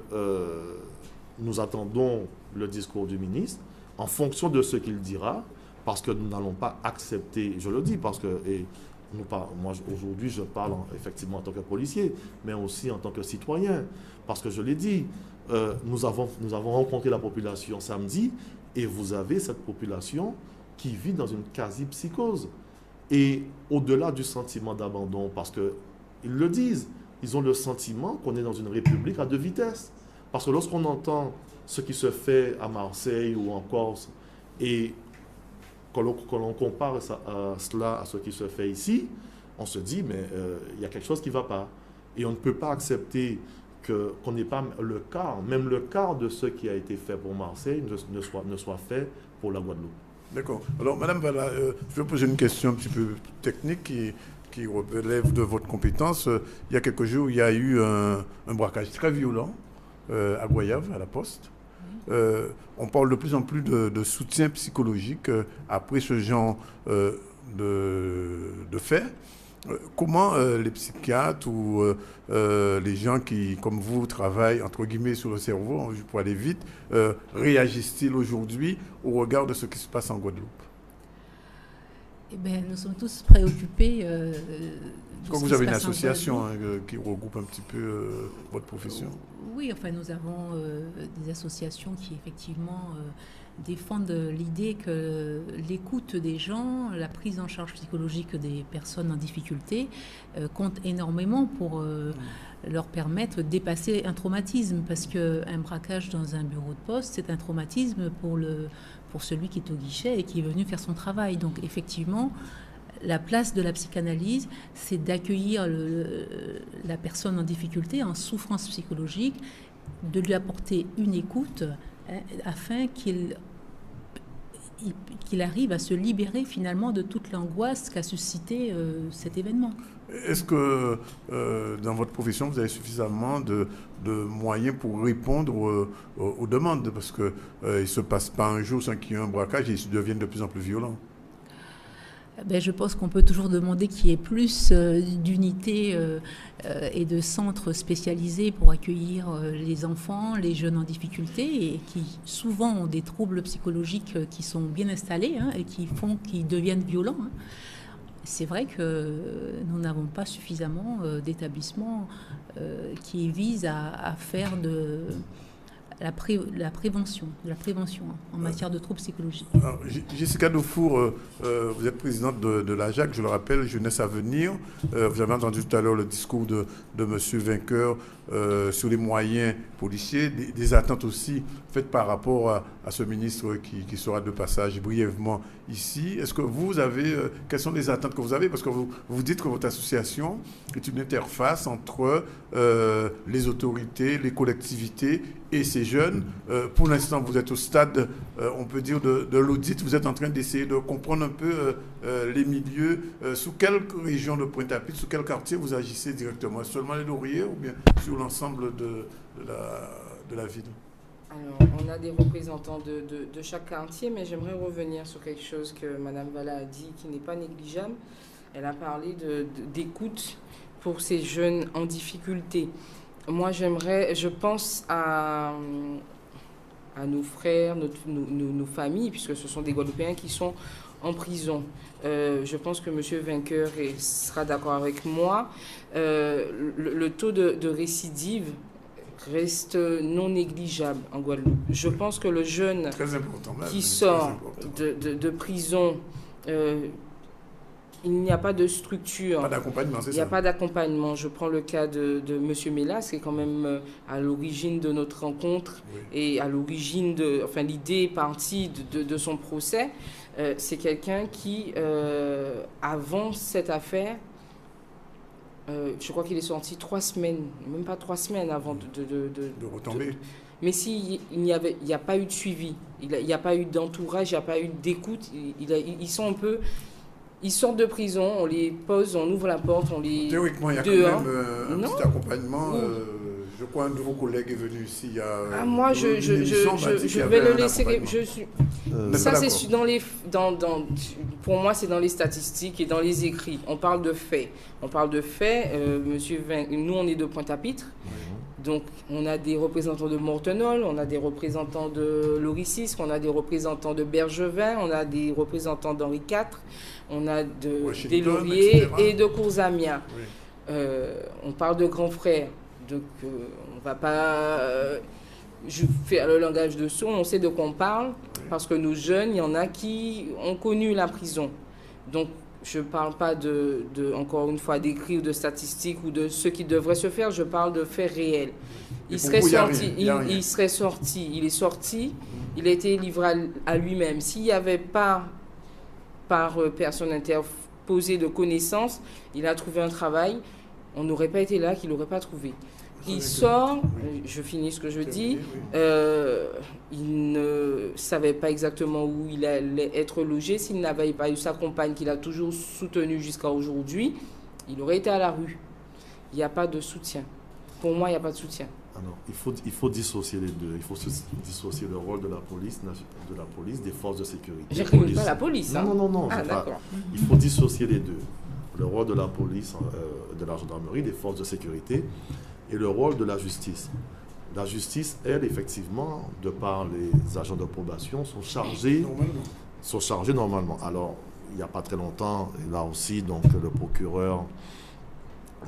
Speaker 2: nous attendons le discours du ministre en fonction de ce qu'il dira, parce que nous n'allons pas accepter, je le dis, parce que moi aujourd'hui je parle effectivement en tant que policier, mais aussi en tant que citoyen, parce que je l'ai dit, nous avons rencontré la population samedi, et vous avez cette population qui vit dans une quasi-psychose. Et au-delà du sentiment d'abandon, parce qu'ils le disent, ils ont le sentiment qu'on est dans une république à deux vitesses. Parce que lorsqu'on entend ce qui se fait à Marseille ou en Corse, et quand l'on compare cela à ce qui se fait ici, on se dit, mais il y a quelque chose qui ne va pas. Et on ne peut pas accepter qu'on n'ait pas même le quart de ce qui a été fait pour Marseille ne soit fait pour la Guadeloupe.
Speaker 1: D'accord. Alors, Madame Vala, je vais poser une question un petit peu technique qui relève de votre compétence. Il y a quelques jours, il y a eu un braquage très violent à Goyave, à la Poste. On parle de plus en plus de soutien psychologique après ce genre de faits. Comment les psychiatres ou les gens qui, comme vous, travaillent entre guillemets sur le cerveau, pour aller vite, réagissent-ils aujourd'hui au regard de ce qui se passe en Guadeloupe?
Speaker 5: Eh bien, nous sommes tous préoccupés.
Speaker 1: Quand vous avez une association qui regroupe un petit peu votre profession.
Speaker 5: Oui, enfin, nous avons des associations qui effectivement défendent l'idée que l'écoute des gens, la prise en charge psychologique des personnes en difficulté compte énormément pour leur permettre de dépasser un traumatisme, parce qu'un braquage dans un bureau de poste, c'est un traumatisme pour celui qui est au guichet et qui est venu faire son travail. Donc effectivement, la place de la psychanalyse, c'est d'accueillir la personne en difficulté, en souffrance psychologique, de lui apporter une écoute afin qu'il arrive à se libérer finalement de toute l'angoisse qu'a suscité cet événement.
Speaker 1: Est-ce que dans votre profession, vous avez suffisamment de moyens pour répondre aux demandes? Parce qu'il ne se passe pas un jour sans qu'il y ait un braquage et ils deviennent de plus en plus violents.
Speaker 5: Ben, je pense qu'on peut toujours demander qu'il y ait plus d'unités et de centres spécialisés pour accueillir les enfants, les jeunes en difficulté et qui souvent ont des troubles psychologiques qui sont bien installés et qui deviennent violents. C'est vrai que nous n'avons pas suffisamment d'établissements qui visent à faire de la prévention en matière de troubles psychologiques.
Speaker 1: Alors, Jessica Dufour, vous êtes présidente de l'AJAC, je le rappelle, Jeunesse à venir. Vous avez entendu tout à l'heure le discours de M. Vainqueur sur les moyens policiers, des attentes aussi faites par rapport à ce ministre qui sera de passage brièvement ici. Est-ce que vous avez, quelles sont les attentes que vous avez? Parce que vous dites que votre association est une interface entre les autorités, les collectivités et ces jeunes. Pour l'instant, vous êtes au stade, on peut dire, de l'audit. Vous êtes en train d'essayer de comprendre un peu les milieux. Sous quelle région de Pointe-à-Pitre, sous quel quartier vous agissez directement? Seulement les Lauriers ou bien sur l'ensemble de la ville?
Speaker 3: Alors, on a des représentants de chaque quartier, mais j'aimerais revenir sur quelque chose que Mme Vala a dit qui n'est pas négligeable. Elle a parlé d'écoute pour ces jeunes en difficulté. Moi, je pense à nos frères, nos familles, puisque ce sont des Guadeloupéens qui sont en prison. Je pense que M. Vainqueur sera d'accord avec moi. Le taux de récidive reste non négligeable en Guadeloupe. Je pense que le jeune qui sort de prison, il n'y a pas de structure.
Speaker 1: Pas d'accompagnement, c'est ça?
Speaker 3: Il n'y a pas d'accompagnement. Je prends le cas de M. Mélas, qui est quand même à l'origine de notre rencontre, oui, et à l'origine l'idée est partie de son procès. C'est quelqu'un qui, avant cette affaire, je crois qu'il est sorti 3 semaines, même pas 3 semaines avant de
Speaker 1: retomber.
Speaker 3: Mais s'il n'y a pas eu de suivi, il n'y a pas eu d'entourage, il n'y a pas eu d'écoute, ils sont un peu... Ils sortent de prison, on les pose, on ouvre la porte, on les...
Speaker 1: Théoriquement, il y a quand même un petit accompagnement, Je crois un nouveau collègue est venu ici il y a...
Speaker 3: moi, je vais le laisser... Ça, c'est pour moi, c'est dans les statistiques et dans les écrits. On parle de faits. Monsieur Vin, nous, on est de Pointe-à-Pitre. Donc, on a des représentants de Mortenol, on a des représentants de Loricisque, on a des représentants de Bergevin, on a des représentants d'Henri IV, on a des Lauriers et de Courzamia. Oui. On parle de grands frères. Donc, on ne va pas faire le langage de sourds, on sait de quoi on parle, parce que nos jeunes, il y en a qui ont connu la prison. Donc, je ne parle pas encore une fois, d'écrits ou de statistiques ou de ce qui devrait se faire, je parle de faits réels. Il est sorti, il a été livré à lui-même. S'il n'y avait pas, par personne interposée de connaissances, il a trouvé un travail, on n'aurait pas été là, qu'il n'aurait pas trouvé. Il sort, je finis ce que je dis, il ne savait pas exactement où il allait être logé. S'il n'avait pas eu sa compagne qu'il a toujours soutenue jusqu'à aujourd'hui, il aurait été à la rue. Il n'y a pas de soutien. Pour moi, il n'y a pas de soutien.
Speaker 2: Alors, il faut dissocier les deux. Il faut dissocier le rôle de la police, des forces de sécurité.
Speaker 3: Je n'écris pas la police.
Speaker 2: Non. Il faut dissocier les deux. Le rôle de la police, de la gendarmerie, des forces de sécurité, et le rôle de la justice. La justice, elle, effectivement, de par les agents de probation, sont chargés normalement. Alors, il n'y a pas très longtemps, et là aussi, donc, le procureur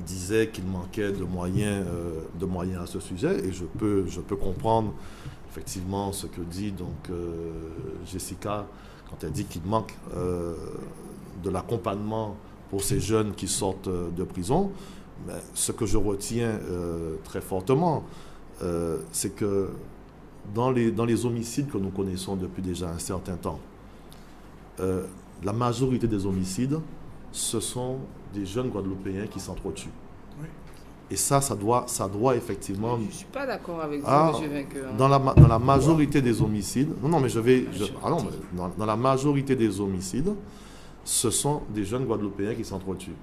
Speaker 2: disait qu'il manquait de moyens à ce sujet, et je peux comprendre effectivement ce que dit donc Jessica quand elle dit qu'il manque de l'accompagnement pour ces jeunes qui sortent de prison. Mais ce que je retiens très fortement, c'est que dans les homicides que nous connaissons depuis déjà un certain temps, la majorité des homicides, ce sont des jeunes Guadeloupéens qui s'entretuent. Oui. Et ça doit effectivement...
Speaker 3: Je ne suis pas d'accord avec vous, M. Vainqueur.
Speaker 2: Dans la majorité des homicides... Non, mais dans la majorité des homicides, ce sont des jeunes Guadeloupéens qui s'entretuent.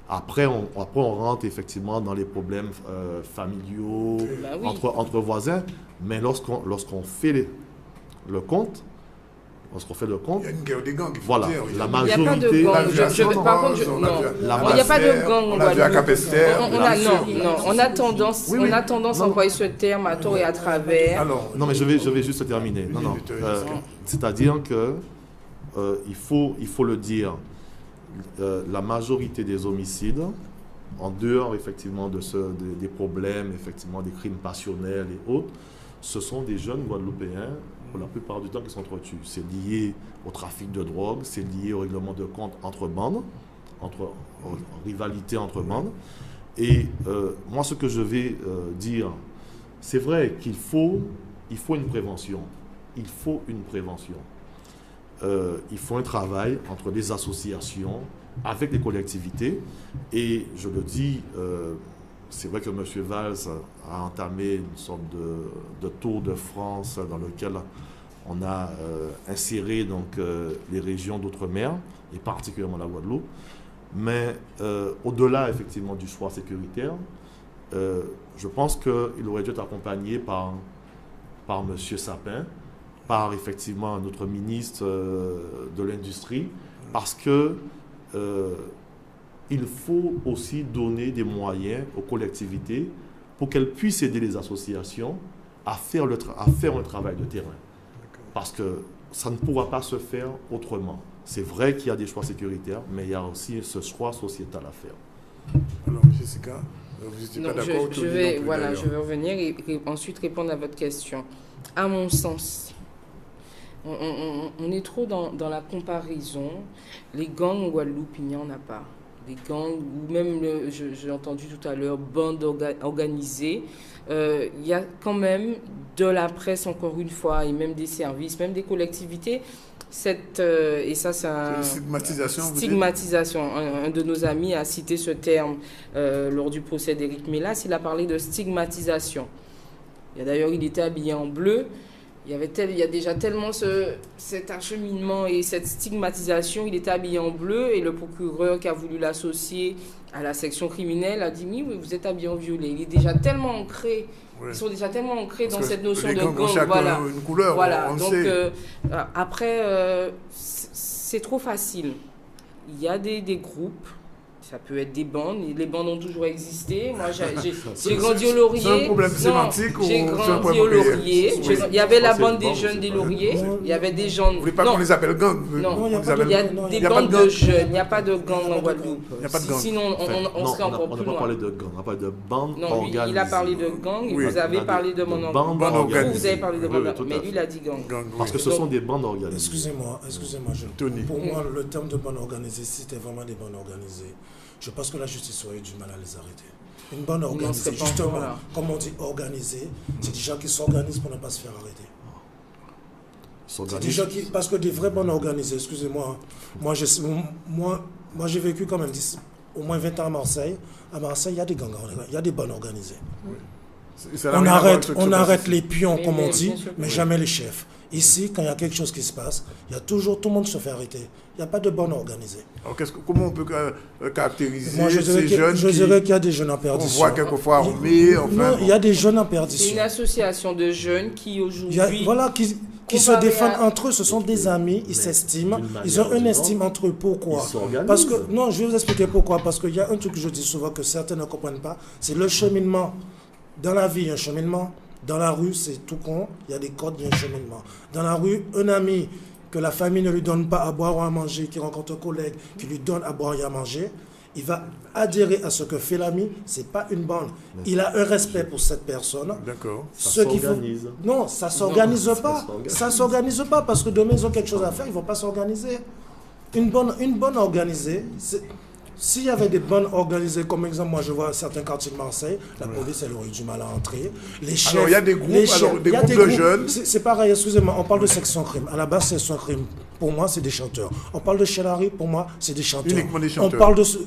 Speaker 2: Après, on rentre effectivement dans les problèmes familiaux, entre voisins. Mais lorsqu'on fait le compte, il y
Speaker 1: a une guerre des gangs.
Speaker 2: Voilà, la majorité...
Speaker 3: Il n'y a pas de gang. Par contre, il n'y a pas de gang.
Speaker 1: On a vu à Capester.
Speaker 3: On a tendance à employer ce terme à tort et à travers.
Speaker 2: Non, mais je vais juste terminer. C'est-à-dire que il faut le dire. La majorité des homicides, en dehors effectivement des problèmes, effectivement des crimes passionnels et autres, ce sont des jeunes Guadeloupéens, pour la plupart du temps, qui s'entretuent. C'est lié au trafic de drogue, c'est lié au règlement de compte entre bandes, en rivalité entre bandes. Et moi, ce que je vais dire, c'est vrai qu'il faut une prévention. Il faut une prévention. Il faut un travail entre les associations, avec les collectivités. Et je le dis, c'est vrai que M. Valls a entamé une sorte de tour de France dans lequel on a inséré donc, les régions d'outre-mer, et particulièrement la Guadeloupe. Mais au-delà effectivement du choix sécuritaire, je pense qu'il aurait dû être accompagné par M. Sapin, par effectivement notre ministre de l'Industrie, parce que il faut aussi donner des moyens aux collectivités pour qu'elles puissent aider les associations à faire un travail de terrain. Parce que ça ne pourra pas se faire autrement. C'est vrai qu'il y a des choix sécuritaires, mais il y a aussi ce choix sociétal à faire.
Speaker 1: Alors, Jessica, vous n'étiez pas d'accord?
Speaker 3: Je vais revenir et ensuite répondre à votre question. À mon sens, on est trop dans la comparaison. Les gangs en Guadeloupe, il n'y en a pas. Des gangs, ou même, j'ai entendu tout à l'heure, bandes organisées. Il y a quand même de la presse, encore une fois, et même des services, même des collectivités. Et ça, c'est une stigmatisation. Un de nos amis a cité ce terme lors du procès d'Éric Mélas. Il a parlé de stigmatisation. D'ailleurs, il était habillé en bleu. il y a déjà tellement cet acheminement et cette stigmatisation. Il était habillé en bleu et le procureur qui a voulu l'associer à la section criminelle a dit oui, vous êtes habillé en violet. Il est déjà tellement ancré.
Speaker 1: Ouais.
Speaker 3: Ils sont déjà tellement ancrés dans
Speaker 1: que
Speaker 3: cette notion
Speaker 1: les
Speaker 3: de
Speaker 1: gangs ont
Speaker 3: gang.
Speaker 1: chacun
Speaker 3: Voilà.
Speaker 1: une couleur,
Speaker 3: Voilà.
Speaker 1: on le
Speaker 3: Donc
Speaker 1: sait.
Speaker 3: après, c'est trop facile. Il y a des groupes. Ça peut être des bandes. Les bandes ont toujours existé. Moi, j'ai grandi au Laurier.
Speaker 1: C'est un problème
Speaker 3: Non,
Speaker 1: sémantique ou
Speaker 3: j'ai
Speaker 1: c'est un
Speaker 3: grandi
Speaker 1: problème
Speaker 3: au
Speaker 1: réel?
Speaker 3: Laurier.
Speaker 1: Oui.
Speaker 3: Il y avait la
Speaker 2: C'est
Speaker 3: bande
Speaker 2: une
Speaker 3: des
Speaker 2: bande,
Speaker 3: jeunes
Speaker 2: c'est
Speaker 3: des
Speaker 2: pas-
Speaker 3: Lauriers.
Speaker 4: Non.
Speaker 3: Il y avait des gens...
Speaker 1: Vous voulez pas
Speaker 3: Non.
Speaker 1: qu'on les appelle gangs?
Speaker 3: Non,
Speaker 1: On
Speaker 4: il y a
Speaker 1: les
Speaker 4: pas de
Speaker 1: appelle-
Speaker 3: il y a
Speaker 4: Non,
Speaker 3: des
Speaker 1: il y a pas de
Speaker 3: bandes
Speaker 1: gang.
Speaker 3: de jeunes. Il n'y a pas de gang en Guadeloupe.
Speaker 1: Il y a pas de gang.
Speaker 3: Sinon, on serait encore
Speaker 2: on
Speaker 3: plus
Speaker 2: n'a pas
Speaker 3: loin.
Speaker 2: parlé de gang, on a parlé de bande
Speaker 3: Non, lui,
Speaker 2: organisée.
Speaker 3: il a parlé de gang et
Speaker 1: Oui.
Speaker 3: vous avez parlé de mon
Speaker 2: bande
Speaker 1: Bande organisée.
Speaker 3: Vous avez parlé de
Speaker 2: Oui,
Speaker 3: mon
Speaker 2: oui, tout à
Speaker 3: mais lui,
Speaker 2: fait.
Speaker 3: il a dit gang.
Speaker 1: Gang,
Speaker 2: Parce que
Speaker 1: oui.
Speaker 2: ce sont des bandes organisées.
Speaker 4: Excusez-moi,
Speaker 1: Tony.
Speaker 4: pour moi, le terme de bande organisée, si c'était vraiment des bandes organisées, je pense que la justice aurait eu du mal à les arrêter. Une bande organisée,
Speaker 3: serait pas
Speaker 4: justement,
Speaker 3: encore là.
Speaker 4: comme on dit organisée, c'est des gens qui s'organisent pour ne pas se faire arrêter.
Speaker 2: Ils
Speaker 4: C'est des
Speaker 2: s'organisent.
Speaker 4: gens qui, parce que des vraies bandes organisées, excusez-moi, moi j'ai vécu quand même au moins 20 ans à Marseille. À Marseille, il y a des gangs, il y a des bandes organisées.
Speaker 1: Ça n'a
Speaker 4: On
Speaker 1: rien à voir avec
Speaker 4: arrête,
Speaker 1: ce qui
Speaker 4: on
Speaker 1: se
Speaker 4: arrête
Speaker 1: passe
Speaker 4: les pions, comme on
Speaker 3: bien
Speaker 4: dit,
Speaker 3: sûr que
Speaker 4: mais
Speaker 3: oui.
Speaker 4: jamais les chefs. Ici, quand il y a quelque chose qui se passe, il y a toujours, tout le monde se fait arrêter. Il n'y a pas de bande organisée.
Speaker 1: Alors, comment on peut caractériser
Speaker 4: Moi, je
Speaker 1: ces jeunes
Speaker 4: dirais qu'il y a des jeunes en
Speaker 1: on
Speaker 4: perdition.
Speaker 1: voit quelquefois armés, enfin...
Speaker 4: Non, il y a des jeunes en
Speaker 3: C'est une
Speaker 4: perdition.
Speaker 3: association de jeunes qui
Speaker 4: Il y a-
Speaker 3: aujourd'hui...
Speaker 4: voilà, qui se
Speaker 3: comparé
Speaker 4: défendent
Speaker 3: à-
Speaker 4: entre eux, ce sont des amis, ils
Speaker 2: Mais
Speaker 4: s'estiment,
Speaker 2: d'une
Speaker 4: ils ont
Speaker 2: manière
Speaker 4: une
Speaker 2: ou
Speaker 4: estime
Speaker 2: d'une
Speaker 4: entre eux. Pourquoi?
Speaker 2: Ils s'organisent.
Speaker 4: Parce que, non, je vais vous expliquer pourquoi. Parce qu'il y a un truc que je dis souvent que certains ne comprennent pas, c'est le cheminement. Dans la vie, il y a un cheminement. Dans la rue, c'est tout con, il y a des codes, il y a un cheminement. Dans la rue, un ami que la famille ne lui donne pas à boire ou à manger, qui rencontre un collègue qui lui donne à boire et à manger, il va adhérer à ce que fait l'ami, c'est pas une bande. Il a un respect pour cette personne.
Speaker 1: D'accord.
Speaker 2: Ça
Speaker 4: Ce qu'il faut-
Speaker 2: s'organise.
Speaker 4: Non, ça s'organise
Speaker 2: ça
Speaker 4: pas.
Speaker 2: s'organise.
Speaker 4: Ça s'organise pas parce que demain ils ont quelque chose à faire, ils vont pas s'organiser. Une bonne organisée, s'il y avait des bonnes organisées, comme exemple, moi je vois certains quartiers de Marseille, la police elle aurait eu du mal à entrer. Les chefs,
Speaker 1: Alors, il y a des groupes,
Speaker 4: les chefs,
Speaker 1: alors, des
Speaker 4: il y a
Speaker 1: groupes de jeunes.
Speaker 4: C'est pareil, excusez-moi, on parle de section crime. À la base, section crime, pour moi, c'est des chanteurs. On parle de Chelari, pour moi, c'est des chanteurs.
Speaker 1: Uniquement des chanteurs.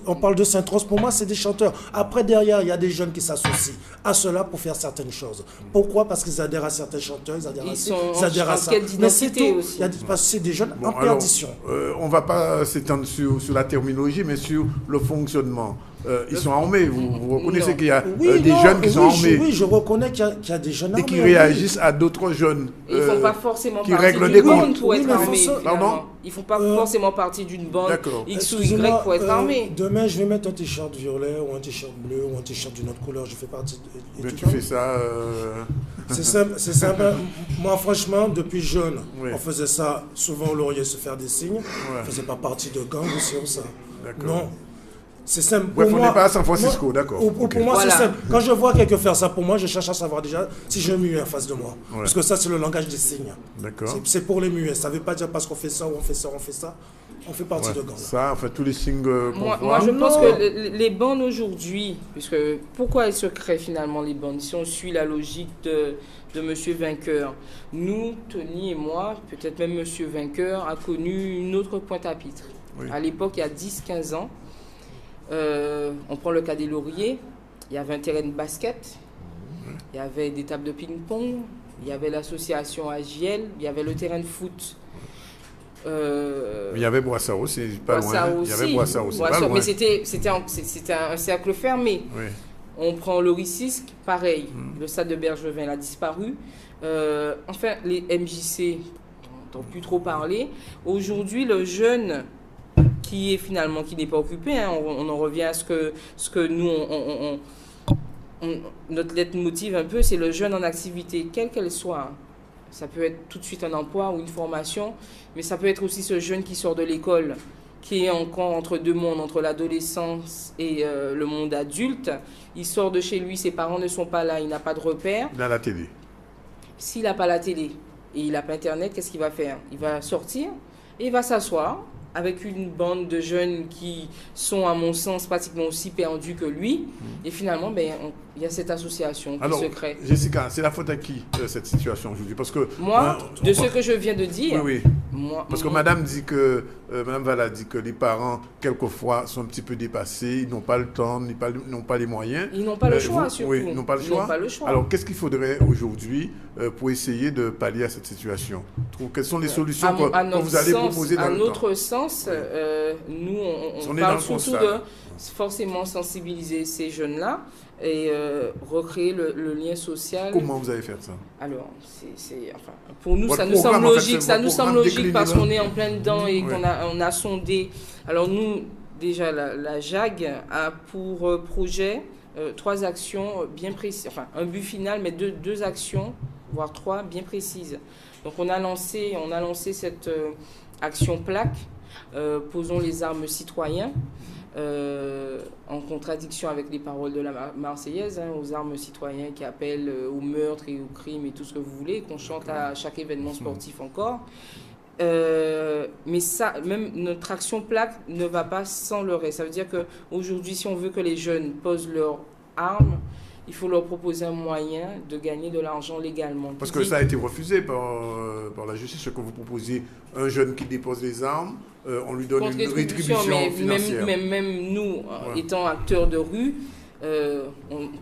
Speaker 4: On parle de Saint-Rose, pour moi, c'est des chanteurs. Après, derrière, il y a des jeunes qui s'associent à cela pour faire certaines choses. Pourquoi? Parce qu'ils adhèrent à certains chanteurs, ils adhèrent à
Speaker 3: Ils
Speaker 4: ci,
Speaker 3: sont
Speaker 4: ils adhèrent à
Speaker 3: en
Speaker 4: ça.
Speaker 3: quête
Speaker 4: Mais c'est
Speaker 3: d'identité
Speaker 4: tout.
Speaker 3: aussi.
Speaker 4: Il y a parce que c'est des jeunes
Speaker 1: Bon,
Speaker 4: en
Speaker 1: alors,
Speaker 4: perdition.
Speaker 1: on ne va pas s'étendre sur la terminologie, mais sur le fonctionnement. Ils sont armés. Vous reconnaissez
Speaker 3: Non.
Speaker 1: qu'il y a
Speaker 4: Oui,
Speaker 1: des
Speaker 4: non,
Speaker 1: jeunes qui sont armés
Speaker 4: Oui, je reconnais qu'il y a des jeunes
Speaker 1: et
Speaker 4: armés.
Speaker 1: qui
Speaker 4: oui.
Speaker 1: réagissent à d'autres jeunes.
Speaker 3: Ils ne font pas forcément
Speaker 1: qui
Speaker 3: partie
Speaker 1: règlent
Speaker 3: d'une
Speaker 1: des comptes.
Speaker 3: bande pour
Speaker 4: Oui,
Speaker 3: être
Speaker 4: mais
Speaker 3: armés.
Speaker 4: faut ça-
Speaker 3: finalement.
Speaker 1: Pardon
Speaker 3: Ils ne font pas forcément partie d'une bande
Speaker 1: D'accord.
Speaker 3: X ou
Speaker 4: Excusez-moi,
Speaker 3: Y pour être armés.
Speaker 4: Demain, je vais mettre un t-shirt violet ou un t-shirt bleu ou un t-shirt d'une autre couleur. Je fais partie de.
Speaker 1: Mais
Speaker 4: et
Speaker 1: tu
Speaker 4: tout
Speaker 1: fais ça...
Speaker 4: C'est simple, c'est simple. Moi, franchement, depuis jeune,
Speaker 1: Oui.
Speaker 4: on faisait ça souvent au Laurier, se faire des signes. On ne faisait pas partie de gang ou sur ça.
Speaker 1: D'accord.
Speaker 4: Non. C'est simple.
Speaker 1: Bref,
Speaker 4: Pour
Speaker 1: on
Speaker 4: moi-
Speaker 1: n'est pas à San Francisco,
Speaker 4: moi-
Speaker 1: d'accord.
Speaker 4: Pour
Speaker 1: Ok.
Speaker 4: moi,
Speaker 3: Voilà.
Speaker 4: c'est simple. Quand je vois quelqu'un faire ça, pour moi, je cherche à savoir déjà si j'ai un muet en face de moi.
Speaker 1: Ouais.
Speaker 4: Parce que ça, c'est le langage des signes.
Speaker 1: D'accord.
Speaker 4: C'est pour les muets. Ça ne veut pas dire parce qu'on fait ça ou on fait ça, on fait ça. On fait partie
Speaker 1: Ouais.
Speaker 4: de gang.
Speaker 1: Ça, enfin, tous les signes qu'on
Speaker 3: Moi,
Speaker 1: voit.
Speaker 3: je pense
Speaker 4: Non.
Speaker 3: que les bandes aujourd'hui, puisque pourquoi elles se créent finalement les bandes? Si on suit la logique de Monsieur Vainqueur, nous, Tony et moi, peut-être même Monsieur Vainqueur, a connu une autre Pointe-à-Pitre.
Speaker 1: Oui.
Speaker 3: À l'époque, il y a 10-15 ans, on prend le cas des Lauriers, il y avait un terrain de basket, il y avait des tables de ping-pong, il y avait l'association AGL, il y avait le terrain de foot.
Speaker 1: Il y avait Boissaro, c'est pas
Speaker 3: Boissaro
Speaker 1: loin. Il y avait
Speaker 3: aussi.
Speaker 1: Boissaro, c'est pas
Speaker 3: Boissaro,
Speaker 1: loin.
Speaker 3: mais c'était un cercle fermé.
Speaker 1: Oui.
Speaker 3: On prend le Ricisque, pareil. Le stade de Bergevin il a disparu. Enfin, les MJC, on n'entend plus trop parler. Aujourd'hui, le jeune qui est finalement qui n'est pas occupé, hein, on en revient à ce que nous, notre lettre motive un peu, c'est le jeune en activité, quelle qu'elle soit. Ça peut être tout de suite un emploi ou une formation, mais ça peut être aussi ce jeune qui sort de l'école, qui est encore entre deux mondes, entre l'adolescence et le monde adulte. Il sort de chez lui, ses parents ne sont pas là, il n'a pas de repère.
Speaker 1: Dans la télé.
Speaker 3: S'il n'a pas la télé et il n'a pas Internet, qu'est-ce qu'il va faire? Il va sortir et il va s'asseoir avec une bande de jeunes qui sont, à mon sens, pratiquement aussi perdus que lui. Et finalement, il y a cette association qui
Speaker 1: Alors,
Speaker 3: se crée.
Speaker 1: Jessica, c'est la faute à qui, cette situation aujourd'hui? Parce que...
Speaker 3: Moi,
Speaker 1: hein,
Speaker 3: de ce que je viens de dire,
Speaker 1: Oui, oui. Parce que madame dit que, madame Vala dit que les parents, quelquefois, sont un petit peu dépassés, ils n'ont pas le temps, ils n'ont pas les moyens.
Speaker 3: Ils n'ont pas le choix, surtout.
Speaker 1: Oui, ils n'ont pas le choix. Alors, qu'est-ce qu'il faudrait aujourd'hui pour essayer de pallier à cette situation? Quelles sont les solutions que vous allez proposer dans le temps?
Speaker 3: À notre sens, nous, on parle surtout de forcément sensibiliser ces jeunes-là et recréer le lien social.
Speaker 1: Comment vous allez faire ça?
Speaker 3: Alors, enfin, pour nous, ça nous semble logique. Ça nous semble logique parce qu'on est en plein dedans et qu'on a sondé. Alors nous, déjà, la JAG a pour projet 3 actions bien précises. Enfin, un but final, mais deux actions, voire 3 bien précises. Donc on a lancé cette action plaque, posons les armes citoyens. En contradiction avec les paroles de la Marseillaise, aux armes citoyens qui appellent au meurtre et au crime et tout ce que vous voulez, qu'on chante à chaque événement sportif encore. Mais ça, même notre action plaque ne va pas sans le reste. Ça veut dire qu'aujourd'hui, si on veut que les jeunes posent leurs armes, il faut leur proposer un moyen de gagner de l'argent légalement.
Speaker 1: Parce que ça a été refusé par la justice, ce que vous proposez. Un jeune qui dépose les armes, on lui donne une rétribution financière.
Speaker 3: Même nous, étant acteurs de rue,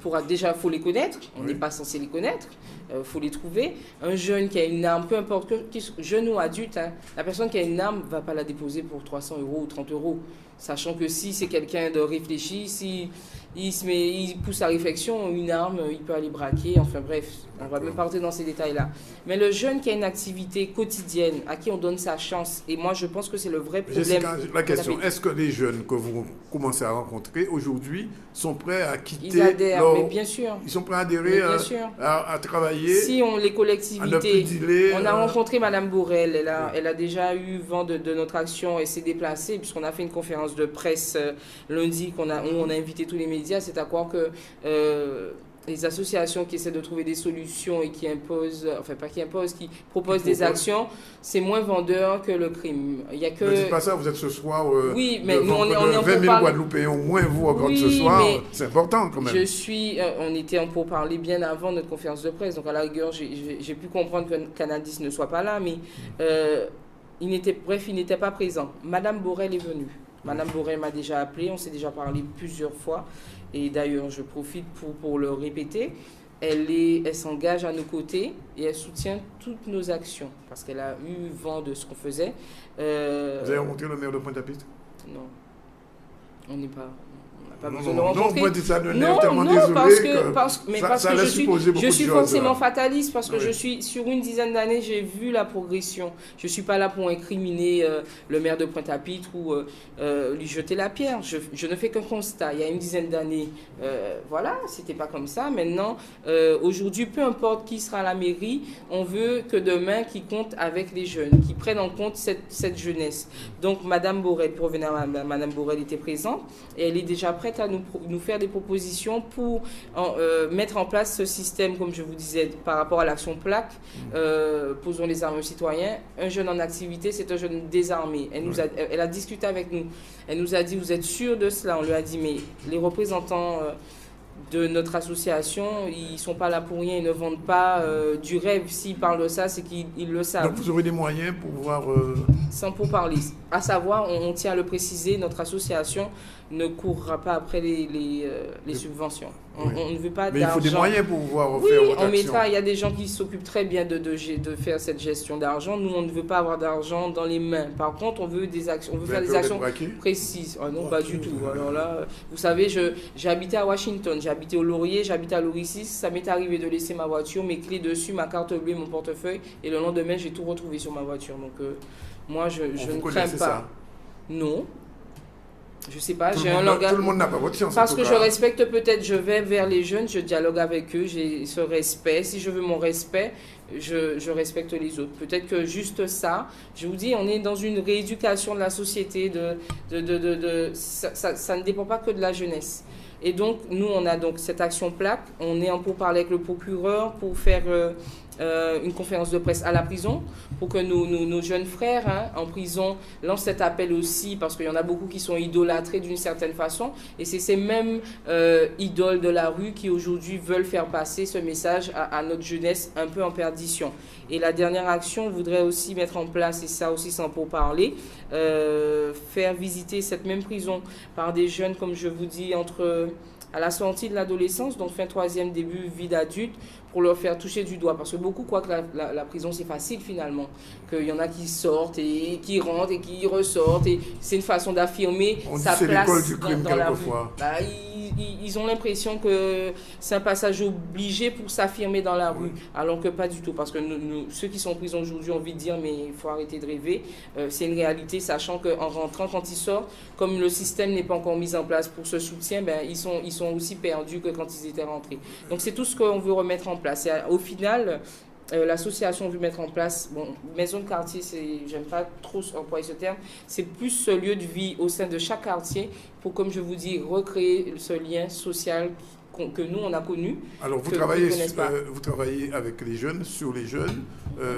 Speaker 3: faut les connaître. On n'est pas censé les connaître. Faut les trouver. Un jeune qui a une arme, peu importe, jeune ou adulte, la personne qui a une arme ne va pas la déposer pour 300 € ou 30 €. Sachant que si c'est quelqu'un de réfléchi, si il pousse à réflexion, une arme, il peut aller braquer, enfin bref, on va même pas rentrer dans ces détails-là. Mais le jeune qui a une activité quotidienne, à qui on donne sa chance, et moi je pense que c'est le vrai problème.
Speaker 1: Jessica, la question, est-ce que les jeunes que vous commencez à rencontrer aujourd'hui sont prêts à quitter
Speaker 3: Ils adhèrent, mais bien sûr.
Speaker 1: Ils sont prêts à adhérer, à travailler?
Speaker 3: Si les collectivités, on a rencontré Madame Borel, elle a déjà eu vent de notre action et s'est déplacée, puisqu'on a fait une conférence de presse lundi où on a invité tous les médias. C'est à croire que les associations qui essaient de trouver des solutions et qui imposent, enfin pas qui imposent, qui proposent des actions, c'est moins vendeur que le crime. Il y a que...
Speaker 1: Ne dites pas ça, vous êtes ce soir...
Speaker 3: oui, mais nous, on est en
Speaker 1: 20 000 Guadeloupéens au moins, vous, encore ce soir, c'est important quand même.
Speaker 3: On était en pourparlers bien avant notre conférence de presse, donc à la rigueur, j'ai pu comprendre que Canadis ne soit pas là, mais il n'était pas présent. Madame Borel est venue. Madame Borel m'a déjà appelé, on s'est déjà parlé plusieurs fois. Et d'ailleurs, je profite pour le répéter. Elle s'engage à nos côtés et elle soutient toutes nos actions. Parce qu'elle a eu vent de ce qu'on faisait.
Speaker 1: Vous avez rencontré le maire de Pointe-à-Pitre?
Speaker 3: Non. On n'est pas...
Speaker 1: Pas besoin de rencontrer. Non,
Speaker 3: parce que je suis forcément fataliste parce que sur une dizaine d'années, j'ai vu la progression. Je ne suis pas là pour incriminer le maire de Pointe-à-Pitre ou lui jeter la pierre. Je ne fais qu'un constat. Il y a une dizaine d'années, voilà, c'était pas comme ça. Maintenant, aujourd'hui, peu importe qui sera à la mairie, on veut que demain, qui compte avec les jeunes, qui prennent en compte cette jeunesse. Donc, Madame Borel, pour revenir à Madame Borel, était présente et elle est déjà prête à nous faire des propositions pour mettre en place ce système, comme je vous disais, par rapport à l'action plaque, posons les armes aux citoyens. Un jeune en activité, c'est un jeune désarmé. Elle a discuté avec nous. Elle nous a dit, vous êtes sûr de cela? On lui a dit, mais les représentants de notre association, ils ne sont pas là pour rien, ils ne vendent pas du rêve. S'ils parlent de ça, c'est qu'ils le savent.
Speaker 1: Donc vous aurez des moyens pour pouvoir...
Speaker 3: Sans pourparler. À savoir, on tient à le préciser, notre association ne courra pas après les subventions. On ne veut pas d'argent.
Speaker 1: Mais il faut des moyens pour pouvoir faire votre action.
Speaker 3: Il y a des gens qui s'occupent très bien de faire cette gestion d'argent. Nous, on ne veut pas avoir d'argent dans les mains. Par contre, on veut des actions, faire des actions précises. Ah non, pas du tout. Alors là, vous savez, j'ai habité à Washington, j'ai habité au Laurier, j'habite à Lauricis. Ça m'est arrivé de laisser ma voiture, mes clés dessus, ma carte bleue, mon portefeuille. Et le lendemain, j'ai tout retrouvé sur ma voiture. Donc, moi, je ne crains pas.
Speaker 1: Ça?
Speaker 3: Non. Je sais pas, j'ai un langage.
Speaker 1: Tout le monde n'a pas votre chance.
Speaker 3: Parce que je respecte peut-être, je vais vers les jeunes, je dialogue avec eux, j'ai ce respect. Si je veux mon respect, je respecte les autres. Peut-être que juste ça, je vous dis, on est dans une rééducation de la société, ça ne dépend pas que de la jeunesse. Et donc, nous, on a donc cette action plaque. On est en pourparlers avec le procureur pour faire une conférence de presse à la prison pour que nos jeunes frères en prison lancent cet appel aussi, parce qu'il y en a beaucoup qui sont idolâtrés d'une certaine façon, et c'est ces mêmes idoles de la rue qui aujourd'hui veulent faire passer ce message à notre jeunesse un peu en perdition. Et la dernière action, on voudrait aussi mettre en place, et ça aussi sans pourparler, faire visiter cette même prison par des jeunes, comme je vous dis, à la sortie de l'adolescence, donc fin 3e, début vie d'adulte, pour leur faire toucher du doigt. Parce que beaucoup croient que la prison, c'est facile finalement. Qu'il y en a qui sortent et qui rentrent et qui ressortent. Et c'est une façon d'affirmer sa place dans la rue. Bah, ils ont l'impression que c'est un passage obligé pour s'affirmer dans la rue. Alors que pas du tout. Parce que ceux qui sont en prison aujourd'hui ont envie de dire, mais il faut arrêter de rêver. C'est une réalité, sachant qu'en rentrant, quand ils sortent, comme le système n'est pas encore mis en place pour ce soutien, ben, ils sont aussi perdus que quand ils étaient rentrés. Donc c'est tout ce qu'on veut remettre en place. Et au final, l'association veut mettre en place, maison de quartier, j'aime pas trop employer ce terme, c'est plus ce lieu de vie au sein de chaque quartier pour, comme je vous dis, recréer ce lien social que nous, on a connu.
Speaker 1: Alors, vous travaillez avec les jeunes, sur les jeunes.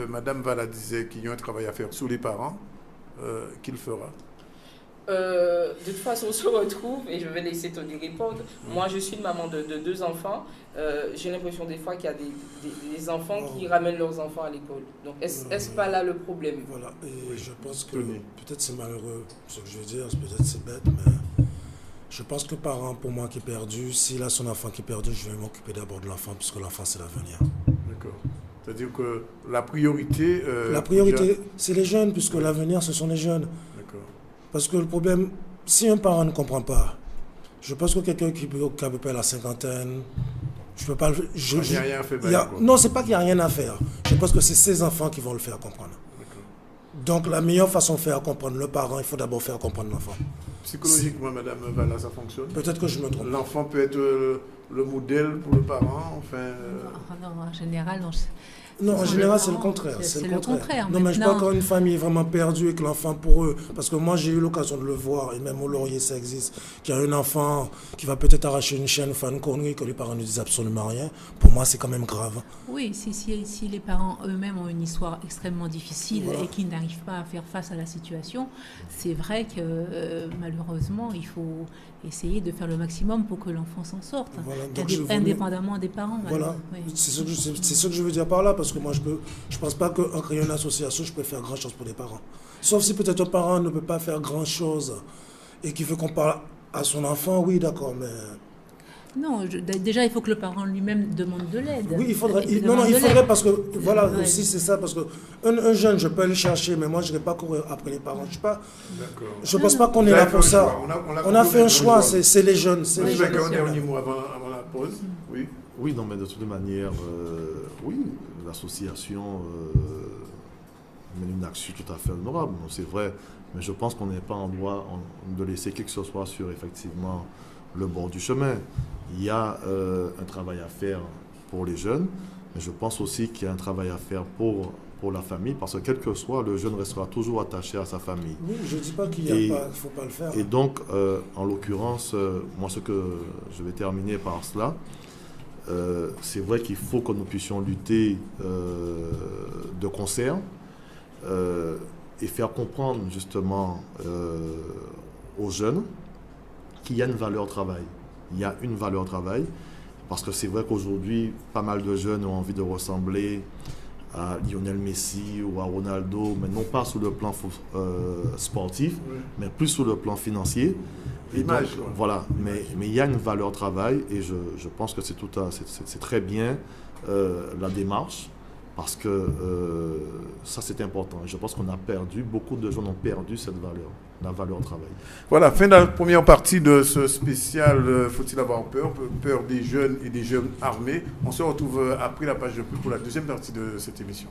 Speaker 1: Madame Vala disait qu'il y a un travail à faire sur les parents. Qu'il fera?
Speaker 3: De toute façon, on se retrouve, et je vais laisser Tony répondre. Moi, je suis une maman de 2 enfants. J'ai l'impression des fois qu'il y a des enfants qui ramènent leurs enfants à l'école. Donc, est-ce pas là le problème?
Speaker 4: Voilà, et je pense que peut-être c'est malheureux, ce que je veux dire, peut-être c'est bête, mais je pense que parent, pour moi, qui est perdu, s'il a son enfant qui est perdu, je vais m'occuper d'abord de l'enfant, puisque l'enfant, c'est l'avenir.
Speaker 1: D'accord. C'est-à-dire que la priorité...
Speaker 4: la priorité, c'est les jeunes, puisque l'avenir, ce sont les jeunes. Parce que le problème, si un parent ne comprend pas, je pense que quelqu'un qui a à peu près la cinquantaine, je peux pas...
Speaker 1: Il n'y a rien à faire.
Speaker 4: Non, c'est pas qu'il n'y a rien à faire. Je pense que c'est ses enfants qui vont le faire comprendre. Donc la meilleure façon de faire comprendre le parent, il faut d'abord faire comprendre l'enfant.
Speaker 1: Psychologiquement, Madame Vala, ça fonctionne?
Speaker 4: Peut-être que je me trompe.
Speaker 1: L'enfant peut être le modèle pour le parent, enfin...
Speaker 5: Non, en général, non.
Speaker 4: Non, en général, c'est le contraire.
Speaker 5: C'est le contraire.
Speaker 4: Non, mais je parle quand une famille est vraiment perdue et que l'enfant, pour eux, parce que moi, j'ai eu l'occasion de le voir, et même au Laurier, ça existe, qu'il y a un enfant qui va peut-être arracher une chaîne ou faire une connerie, que les parents ne disent absolument rien. Pour moi, c'est quand même grave.
Speaker 5: Oui, si les parents eux-mêmes ont une histoire extrêmement difficile et qu'ils n'arrivent pas à faire face à la situation, c'est vrai que malheureusement, il faut essayer de faire le maximum pour que l'enfant s'en sorte, indépendamment des parents.
Speaker 4: Voilà, oui. C'est ce que je veux dire par là, parce que moi, je pense pas qu'en créant une association, je peux faire grand-chose pour les parents. Sauf si peut-être un parent ne peut pas faire grand-chose et qu'il veut qu'on parle à son enfant, oui, d'accord, mais...
Speaker 5: Non, déjà, il faut que le parent lui-même demande de l'aide.
Speaker 4: Oui, il faudrait parce que, voilà, aussi, c'est ça, parce qu'un jeune, je peux aller chercher, mais moi, je ne vais pas courir après les parents. Je ne pense pas qu'on est là pour ça. On a fait un choix, c'est les jeunes.
Speaker 1: C'est les jeunes. Un dernier mot avant la pause.
Speaker 2: Oui, non, mais de toute manière, oui, l'association mène une action tout à fait honorable, c'est vrai, mais je pense qu'on n'est pas en droit de laisser qui que ce soit sur, effectivement, le bord du chemin. Il y a un travail à faire pour les jeunes, mais je pense aussi qu'il y a un travail à faire pour la famille, parce que quel que soit, le jeune restera toujours attaché à sa famille.
Speaker 4: Oui, je ne dis pas qu'il ne faut pas le faire.
Speaker 2: Et donc, en l'occurrence, moi, ce que je vais terminer par cela, c'est vrai qu'il faut que nous puissions lutter de concert et faire comprendre justement aux jeunes qu'il y a une valeur travail. Il y a une valeur travail, parce que c'est vrai qu'aujourd'hui, pas mal de jeunes ont envie de ressembler à Lionel Messi ou à Ronaldo, mais non pas sur le plan sportif, mais plus sur le plan financier. Et donc, voilà, mais il y a une valeur travail, et je pense que c'est très bien la démarche, parce que ça c'est important. Je pense qu'on a perdu, beaucoup de gens ont perdu cette valeur, la valeur travail.
Speaker 1: Voilà, fin de la première partie de ce spécial Faut-il avoir peur des jeunes et des jeunes armés. On se retrouve après la page de pub pour la deuxième partie de cette émission.